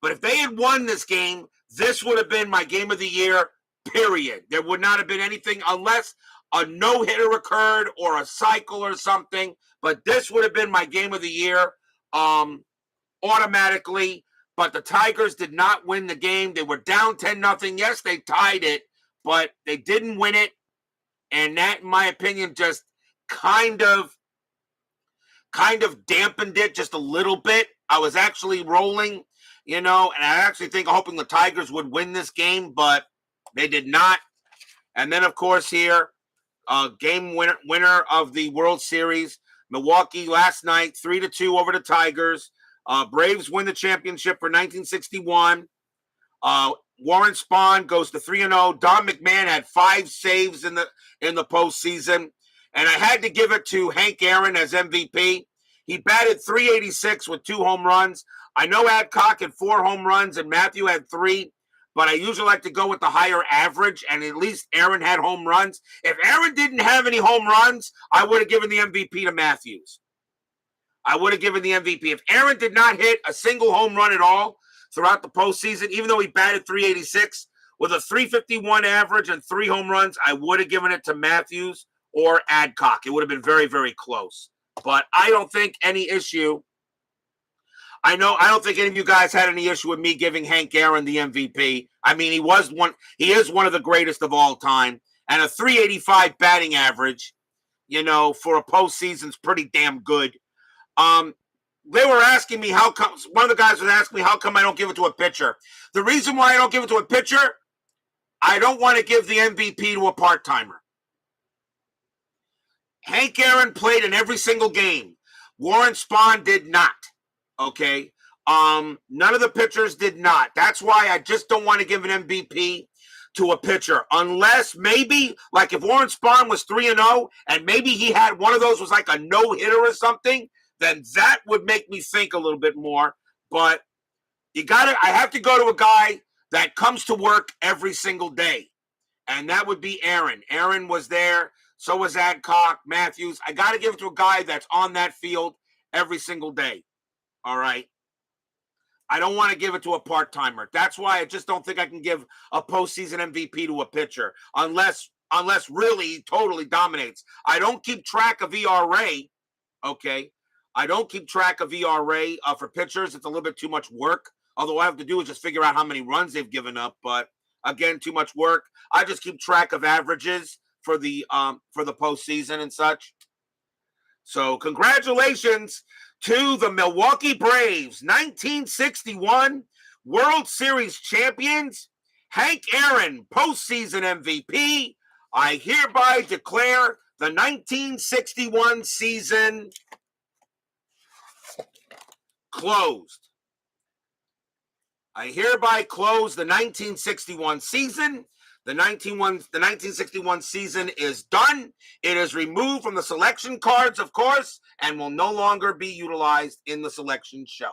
but if they had won this game, this would have been my game of the year. Period. There would not have been anything unless a no-hitter occurred or a cycle or something. But this would have been my game of the year automatically. But the Tigers did not win the game. They were down 10-0. Yes, they tied it, but they didn't win it. And that, in my opinion, just kind of dampened it just a little bit. I was actually rolling, and I actually hoping the Tigers would win this game, but they did not. And then, of course, here, game winner of the World Series, Milwaukee last night, 3-2 over the Tigers. Braves win the championship for 1961. Warren Spahn goes to 3-0. Don McMahon had 5 saves in the postseason. And I had to give it to Hank Aaron as MVP. He batted .386 with 2 home runs. I know Adcock had 4 home runs and Matthew had 3. But I usually like to go with the higher average, and at least Aaron had home runs. If Aaron didn't have any home runs, I would have given the MVP to Matthews. I would have given the MVP. If Aaron did not hit a single home run at all throughout the postseason, even though he batted .386 with a .351 average and 3 home runs, I would have given it to Matthews or Adcock. It would have been very, very close. But I don't think any issue. I don't think any of you guys had any issue with me giving Hank Aaron the MVP. I mean, he is one of the greatest of all time. And a .385 batting average, for a postseason is pretty damn good. They were asking me one of the guys was asking me how come I don't give it to a pitcher. The reason why I don't give it to a pitcher, I don't want to give the MVP to a part-timer. Hank Aaron played in every single game. Warren Spahn did not. Okay. None of the pitchers did not. That's why I just don't want to give an MVP to a pitcher. Unless maybe, like if Warren Spahn was 3-0 and maybe he had one of those was like a no-hitter or something, then that would make me think a little bit more. But I have to go to a guy that comes to work every single day. And that would be Aaron. Aaron was there. So was Adcock, Matthews. I got to give it to a guy that's on that field every single day. All right. I don't want to give it to a part-timer. That's why I just don't think I can give a postseason MVP to a pitcher unless really he totally dominates. I don't keep track of ERA. Okay. I don't keep track of ERA for pitchers. It's a little bit too much work. Although all I have to do is just figure out how many runs they've given up. But again, too much work. I just keep track of averages for the postseason and such. So congratulations to the Milwaukee Braves, 1961 World Series champions, Hank Aaron, postseason MVP. I hereby declare the 1961 season closed. I hereby close the 1961 season. The 1961 season is done. It is removed from the selection cards, of course, and will no longer be utilized in the selection show.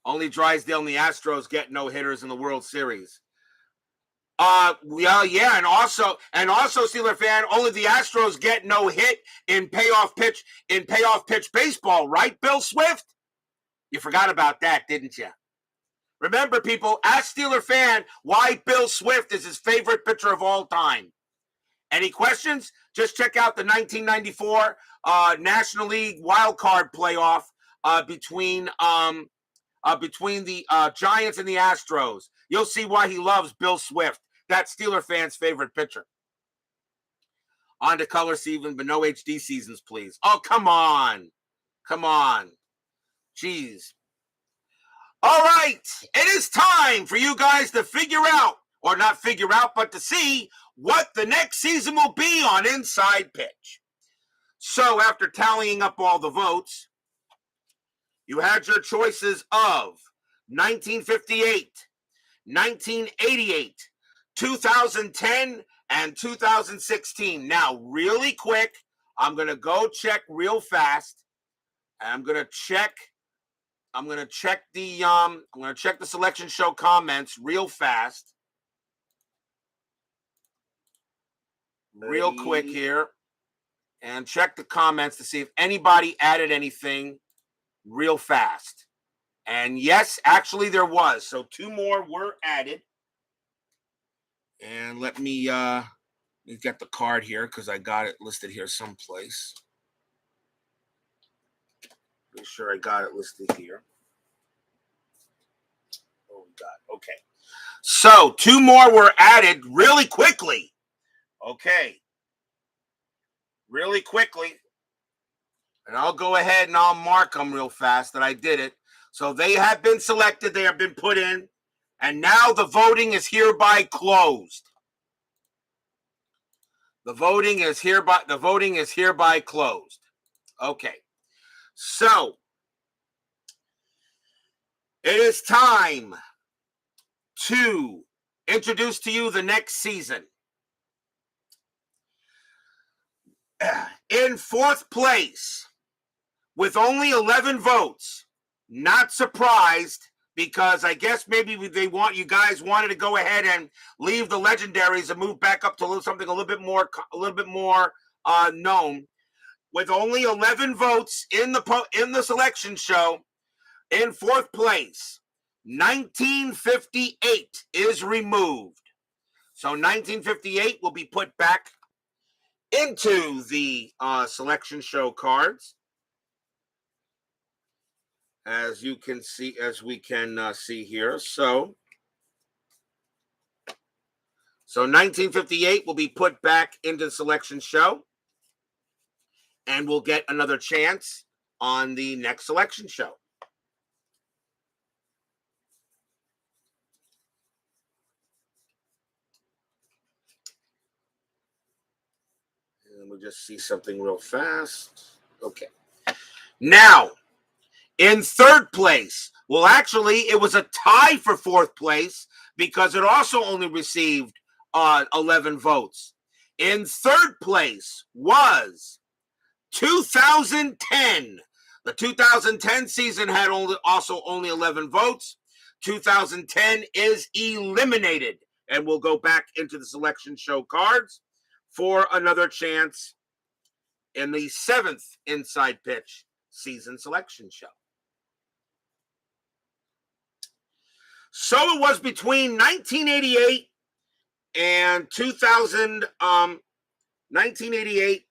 Only Drysdale and the Astros get no hitters in the World Series. Yeah, and also, Steeler fan, only the Astros get no hit in payoff pitch baseball, right, Bill Swift? You forgot about that, didn't you? Remember, people, ask Steeler fan why Bill Swift is his favorite pitcher of all time. Any questions? Just check out the 1994 National League wild card playoff between the Giants and the Astros. You'll see why he loves Bill Swift. That's Steeler fans' favorite pitcher. On to color season, but no HD seasons, please. Oh, come on. Jeez. All right. It is time for you guys to figure out, or not figure out, but to see what the next season will be on Inside Pitch. So after tallying up all the votes, you had your choices of 1958, 1988, 2010, and 2016. Now, really quick, I'm going to go check real fast. I'm going to check the selection show comments real fast. Real quick here. And check the comments to see if anybody added anything real fast. And yes, actually there was. So 2 more were added. And let me get the card here because I got it listed here someplace. Make sure I got it listed here. Oh, God. Okay. So 2 more were added really quickly. Okay. Really quickly. And I'll go ahead and I'll mark them real fast that I did it. So they have been selected. They have been put in. And now the voting is hereby closed. The voting is hereby closed. Okay. So it is time to introduce to you the next season. In 4th place, with only 11 votes, not surprised, because I guess maybe you guys wanted to go ahead and leave the legendaries and move back up to something a little bit more known. With only 11 votes in the selection show, in 4th place, 1958 is removed. So 1958 will be put back into the selection show cards, as we can see here. So 1958 will be put back into the selection show, and we'll get another chance on the next selection show. And we'll just see something real fast. Okay. Now, in 3rd place, well, actually, it was a tie for 4th place because it also only received 11 votes. In 3rd place was 2010, The 2010 season had also only 11 votes. 2010 is eliminated, and we'll go back into the selection show cards for another chance in the 7th Inside Pitch season selection show. So it was between 1988 and 1988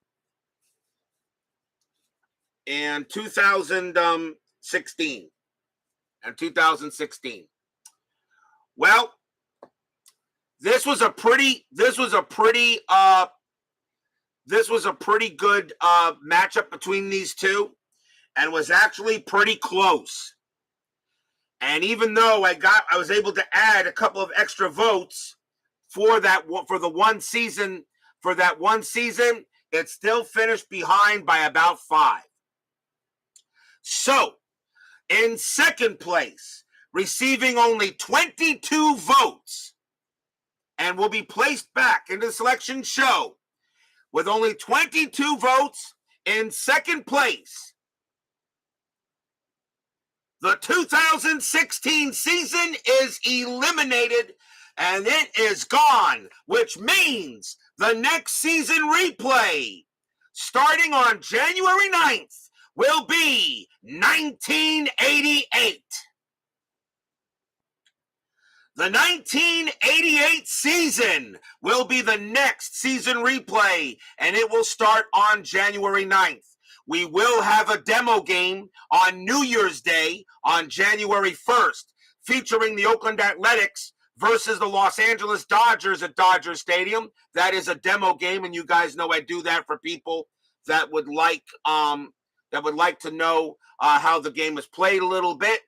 and 2016. Well, this was a pretty good matchup between these two, and was actually pretty close. And even though I was able to add a couple of extra votes for that one season, it still finished behind by about 5. So, in second place, receiving only 22 votes, and will be placed back into the selection show with only 22 votes in second place. The 2016 season is eliminated, and it is gone, which means the next season replay, starting on January 9th, will be 1988. The 1988 season will be the next season replay, and it will start on January 9th. We will have a demo game on New Year's Day on January 1st, featuring the Oakland Athletics versus the Los Angeles Dodgers at Dodger Stadium. That is a demo game, and you guys know I do that for people that would like to know how the game is played a little bit.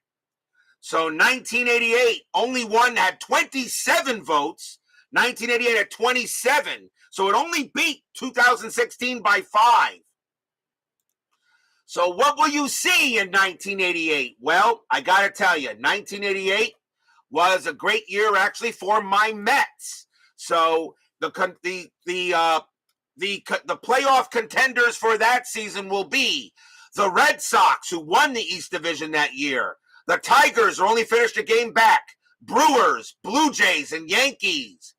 So 1988, only one had 27 votes. 1988 had 27. So it only beat 2016 by 5. So what will you see in 1988? Well, I got to tell you, 1988 was a great year actually for my Mets. So the playoff contenders for that season will be the Red Sox, who won the East Division that year. The Tigers are only finished a game back. Brewers, Blue Jays, and Yankees.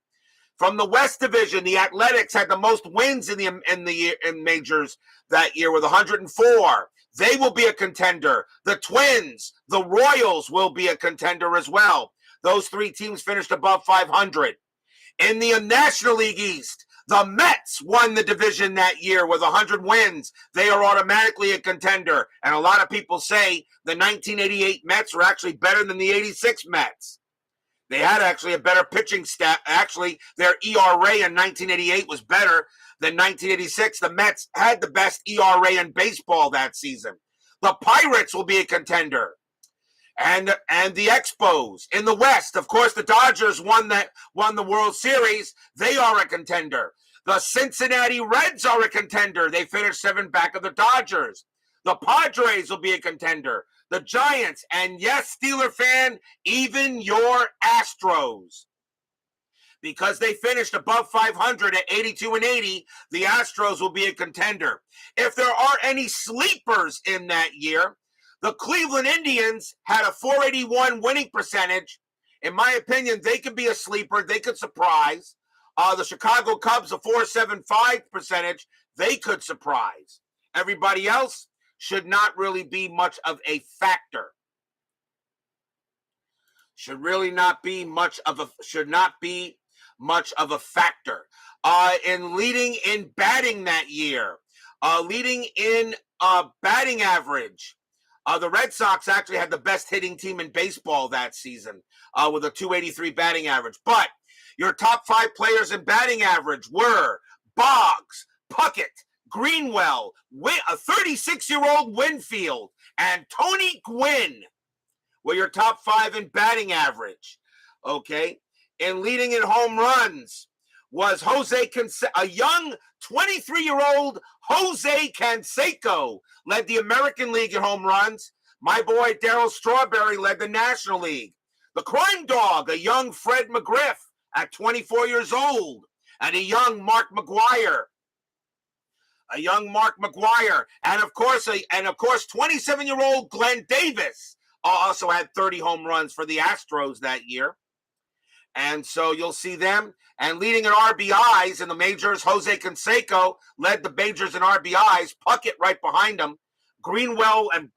From the West Division, the Athletics had the most wins in majors that year with 104. They will be a contender. The Twins, the Royals will be a contender as well. Those 3 teams finished above 500. In the National League East, the Mets won the division that year with 100 wins. They are automatically a contender. And a lot of people say the 1988 Mets were actually better than the 86 Mets. They had actually a better pitching stat. Actually, their ERA in 1988 was better than 1986. The Mets had the best ERA in baseball that season. The Pirates will be a contender. And the Expos in the West, of course, the Dodgers won the World Series. They are a contender. The Cincinnati Reds are a contender. They finished 7 back of the Dodgers. The Padres will be a contender. The Giants, and yes, Steeler fan, even your Astros. Because they finished above 500 at 82 and 80, the Astros will be a contender. If there are any sleepers in that year, the Cleveland Indians had a .481 winning percentage. In my opinion, they could be a sleeper. They could surprise. The Chicago Cubs, a .475 percentage. They could surprise. Everybody else should not really be much of a factor. Should not be much of a factor. In leading in batting that year, leading in batting average, the Red Sox actually had the best hitting team in baseball that season with a .283 batting average. But your top 5 players in batting average were Boggs, Puckett, Greenwell, a 36-year-old Winfield, and Tony Gwynn were your top 5 in batting average. Okay? And leading in home runs was a young 23-year-old Jose Canseco led the American League in home runs. My boy Darryl Strawberry led the National League. The Crime Dog, a young Fred McGriff at 24 years old, and a young Mark McGuire. a young Mark McGuire, and of course, 27-year-old Glenn Davis also had 30 home runs for the Astros that year. And so you'll see them. And leading in RBIs in the majors, Jose Canseco led the majors in RBIs. Puckett right behind him. Greenwell and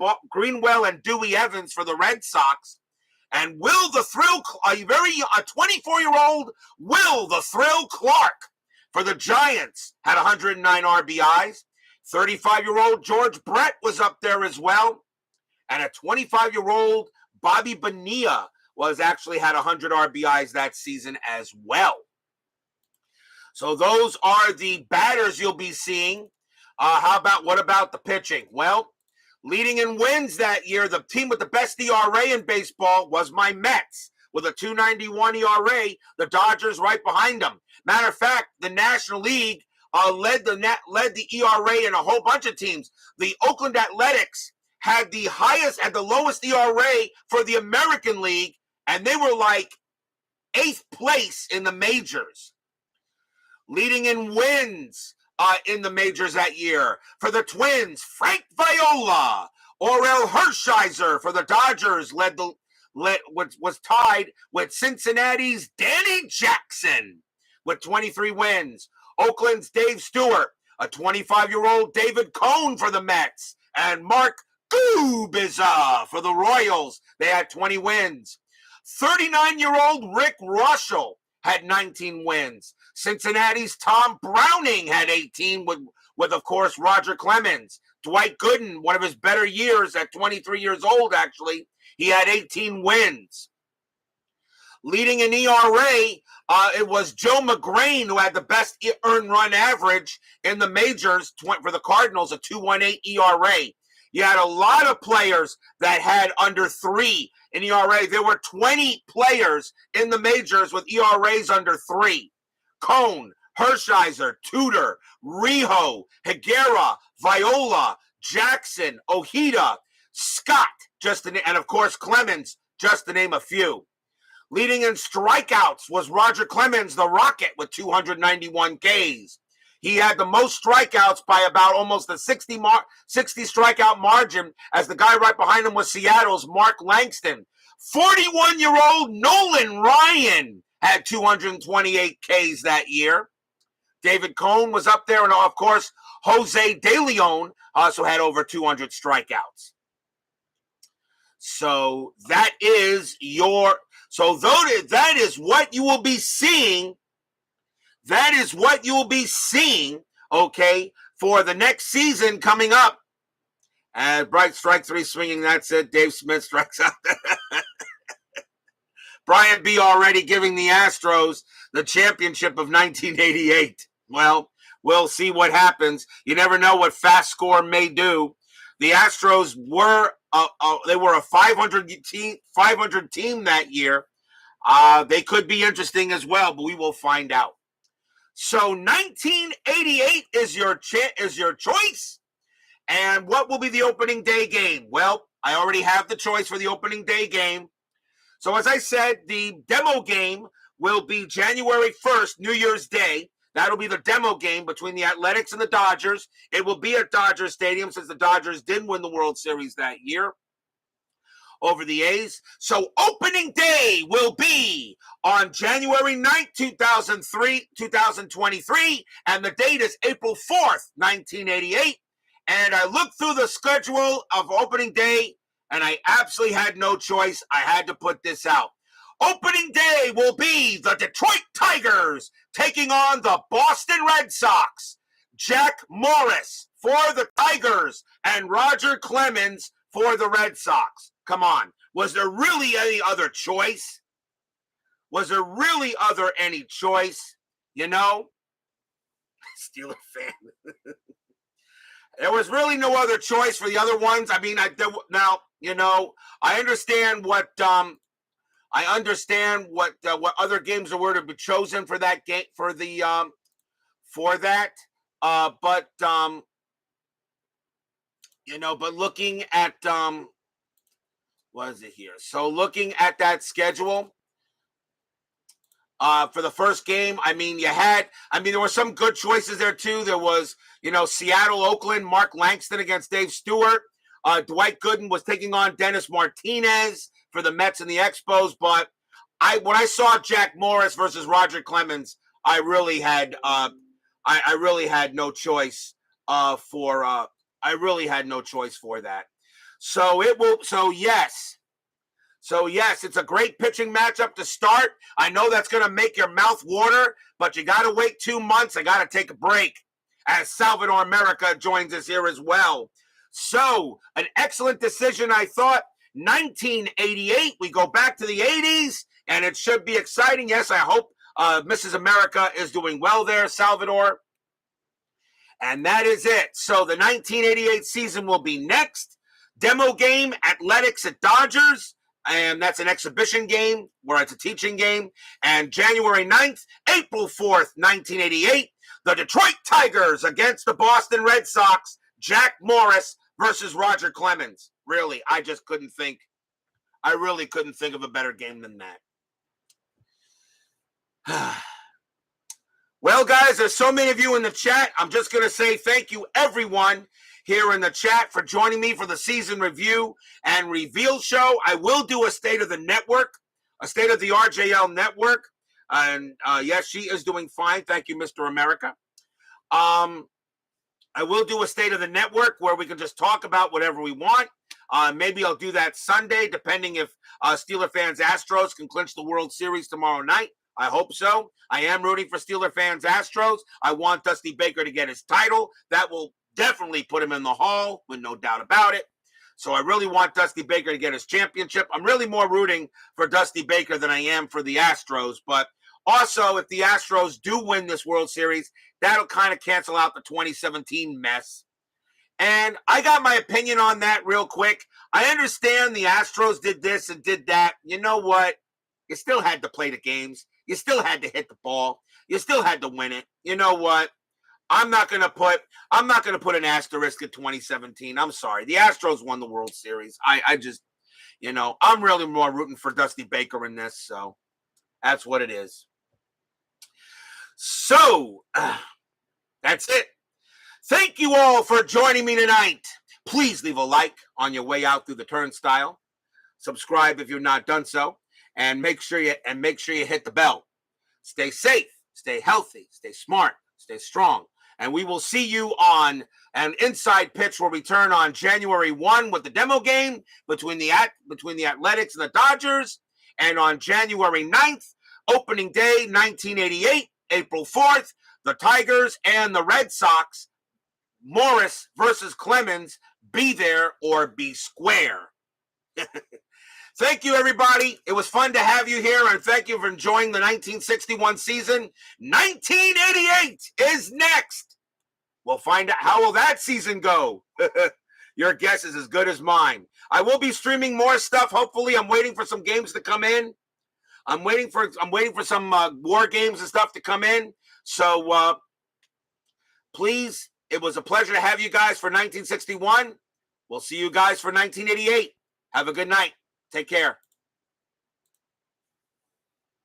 Dewey Evans for the Red Sox. And Will the Thrill, a 24-year-old Will the Thrill Clark for the Giants had 109 RBIs. 35-year-old George Brett was up there as well. And a 25-year-old Bobby Bonilla actually had 100 RBIs that season as well. So those are the batters you'll be seeing. What about the pitching? Well, leading in wins that year, the team with the best ERA in baseball was my Mets with a 2.91 ERA. The Dodgers right behind them. Matter of fact, the National League led the ERA in a whole bunch of teams. The Oakland Athletics had the lowest ERA for the American League, and they were like 8th place in the majors. Leading in wins in the majors that year for the Twins, Frank Viola. Orel Hershiser for the Dodgers was tied with Cincinnati's Danny Jackson with 23 wins. Oakland's Dave Stewart, a 25-year-old David Cone for the Mets, and Mark Gubicza for the Royals. They had 20 wins. 39-year-old Rick Russell had 19 wins. Cincinnati's Tom Browning had 18 with of course, Roger Clemens. Dwight Gooden, one of his better years at 23 years old, actually, he had 18 wins. Leading in ERA, it was Joe McGrain who had the best earned run average in the majors for the Cardinals, a 2.18 ERA. You had a lot of players that had under 3 in ERA. There were 20 players in the majors with ERAs under 3. Cone, Hershiser, Tudor, Rijo, Higuera, Viola, Jackson, Ojeda, Scott, and of course Clemens, just to name a few. Leading in strikeouts was Roger Clemens, the Rocket, with 291 Ks. He had the most strikeouts by about almost a 60 strikeout margin, as the guy right behind him was Seattle's Mark Langston. 41-year-old Nolan Ryan had 228 Ks that year. David Cone was up there, and of course, Jose De Leon also had over 200 strikeouts. So that is what you will be seeing. That is what you will be seeing, okay, for the next season coming up. And Bright strike 3 swinging, that's it. Dave Smith strikes out. Brian B. already giving the Astros the championship of 1988. Well, we'll see what happens. You never know what FastScore may do. The Astros were a 500 team that year. They could be interesting as well, but we will find out. So 1988 is your choice. And what will be the opening day game? Well, I already have the choice for the opening day game. So as I said, the demo game will be January 1st, New Year's Day. That'll be the demo game between the Athletics and the Dodgers. It will be at Dodger Stadium since the Dodgers did win the World Series that year over the A's. So opening day will be on January 9th, 2023, and the date is April 4th, 1988. And I looked through the schedule of opening day, and I absolutely had no choice. I had to put this out. Opening day will be the Detroit Tigers taking on the Boston Red Sox. Jack Morris for the Tigers and Roger Clemens for the Red Sox. Come on. Was there really any other choice? Was there really any choice? You know? Steeler fan. There was really no other choice for the other ones. I mean, now, you know, I understand what other games there were to be chosen for that game but looking at what is it here? So looking at that schedule, for the first game. I mean, there were some good choices there too. There was, Seattle, Oakland, Mark Langston against Dave Stewart. Dwight Gooden was taking on Dennis Martinez for the Mets and the Expos. But when I saw Jack Morris versus Roger Clemens, I really had no choice for that. So yes, it's a great pitching matchup to start. I know that's going to make your mouth water, but you got to wait 2 months. I got to take a break as Salvador America joins us here as well. So an excellent decision, I thought. 1988, we go back to the 80s, and it should be exciting. Yes, I hope Mrs. America is doing well there, Salvador. And that is it. So the 1988 season will be next. Demo game, Athletics at Dodgers. And that's an exhibition game where it's a teaching game. And January 9th, April 4th, 1988, the Detroit Tigers against the Boston Red Sox, Jack Morris versus Roger Clemens. Really, I really couldn't think of a better game than that. Well, guys, there's so many of you in the chat. I'm just going to say thank you, everyone, here in the chat for joining me for the season review and reveal show. I will do a state of the network, a state of the RJL network. And yes, she is doing fine. Thank you, Mr. America. I will do a state of the network where we can just talk about whatever we want. Maybe I'll do that Sunday, depending if Steeler fans Astros can clinch the World Series tomorrow night. I hope so. I am rooting for Steeler fans Astros. I want Dusty Baker to get his title. That will definitely put him in the hall, with no doubt about it. So I really want Dusty Baker to get his championship. I'm really more rooting for Dusty Baker than I am for the Astros. But also, if the Astros do win this World Series, that'll kind of cancel out the 2017 mess. And I got my opinion on that real quick. I understand the Astros did this and did that. You know what? You still had to play the games. You still had to hit the ball. You still had to win it. You know what? I'm not gonna put an asterisk at 2017. I'm sorry. The Astros won the World Series. I just, I'm really more rooting for Dusty Baker in this. So that's what it is. So that's it. Thank you all for joining me tonight. Please leave a like on your way out through the turnstile. Subscribe if you've not done so. And make sure you hit the bell. Stay safe, stay healthy, stay smart, stay strong. And we will see you on an Inside Pitch where we turn on January 1 with the demo game between the Athletics and the Dodgers. And on January 9th, opening day 1988, April 4th, the Tigers and the Red Sox, Morris versus Clemens, be there or be square. Thank you, everybody. It was fun to have you here, and thank you for enjoying the 1961 season. 1988 is next. We'll find out how will that season go. Your guess is as good as mine. I will be streaming more stuff. Hopefully, I'm waiting for some games to come in. I'm waiting for some war games and stuff to come in. So please, it was a pleasure to have you guys for 1961. We'll see you guys for 1988. Have a good night. Take care.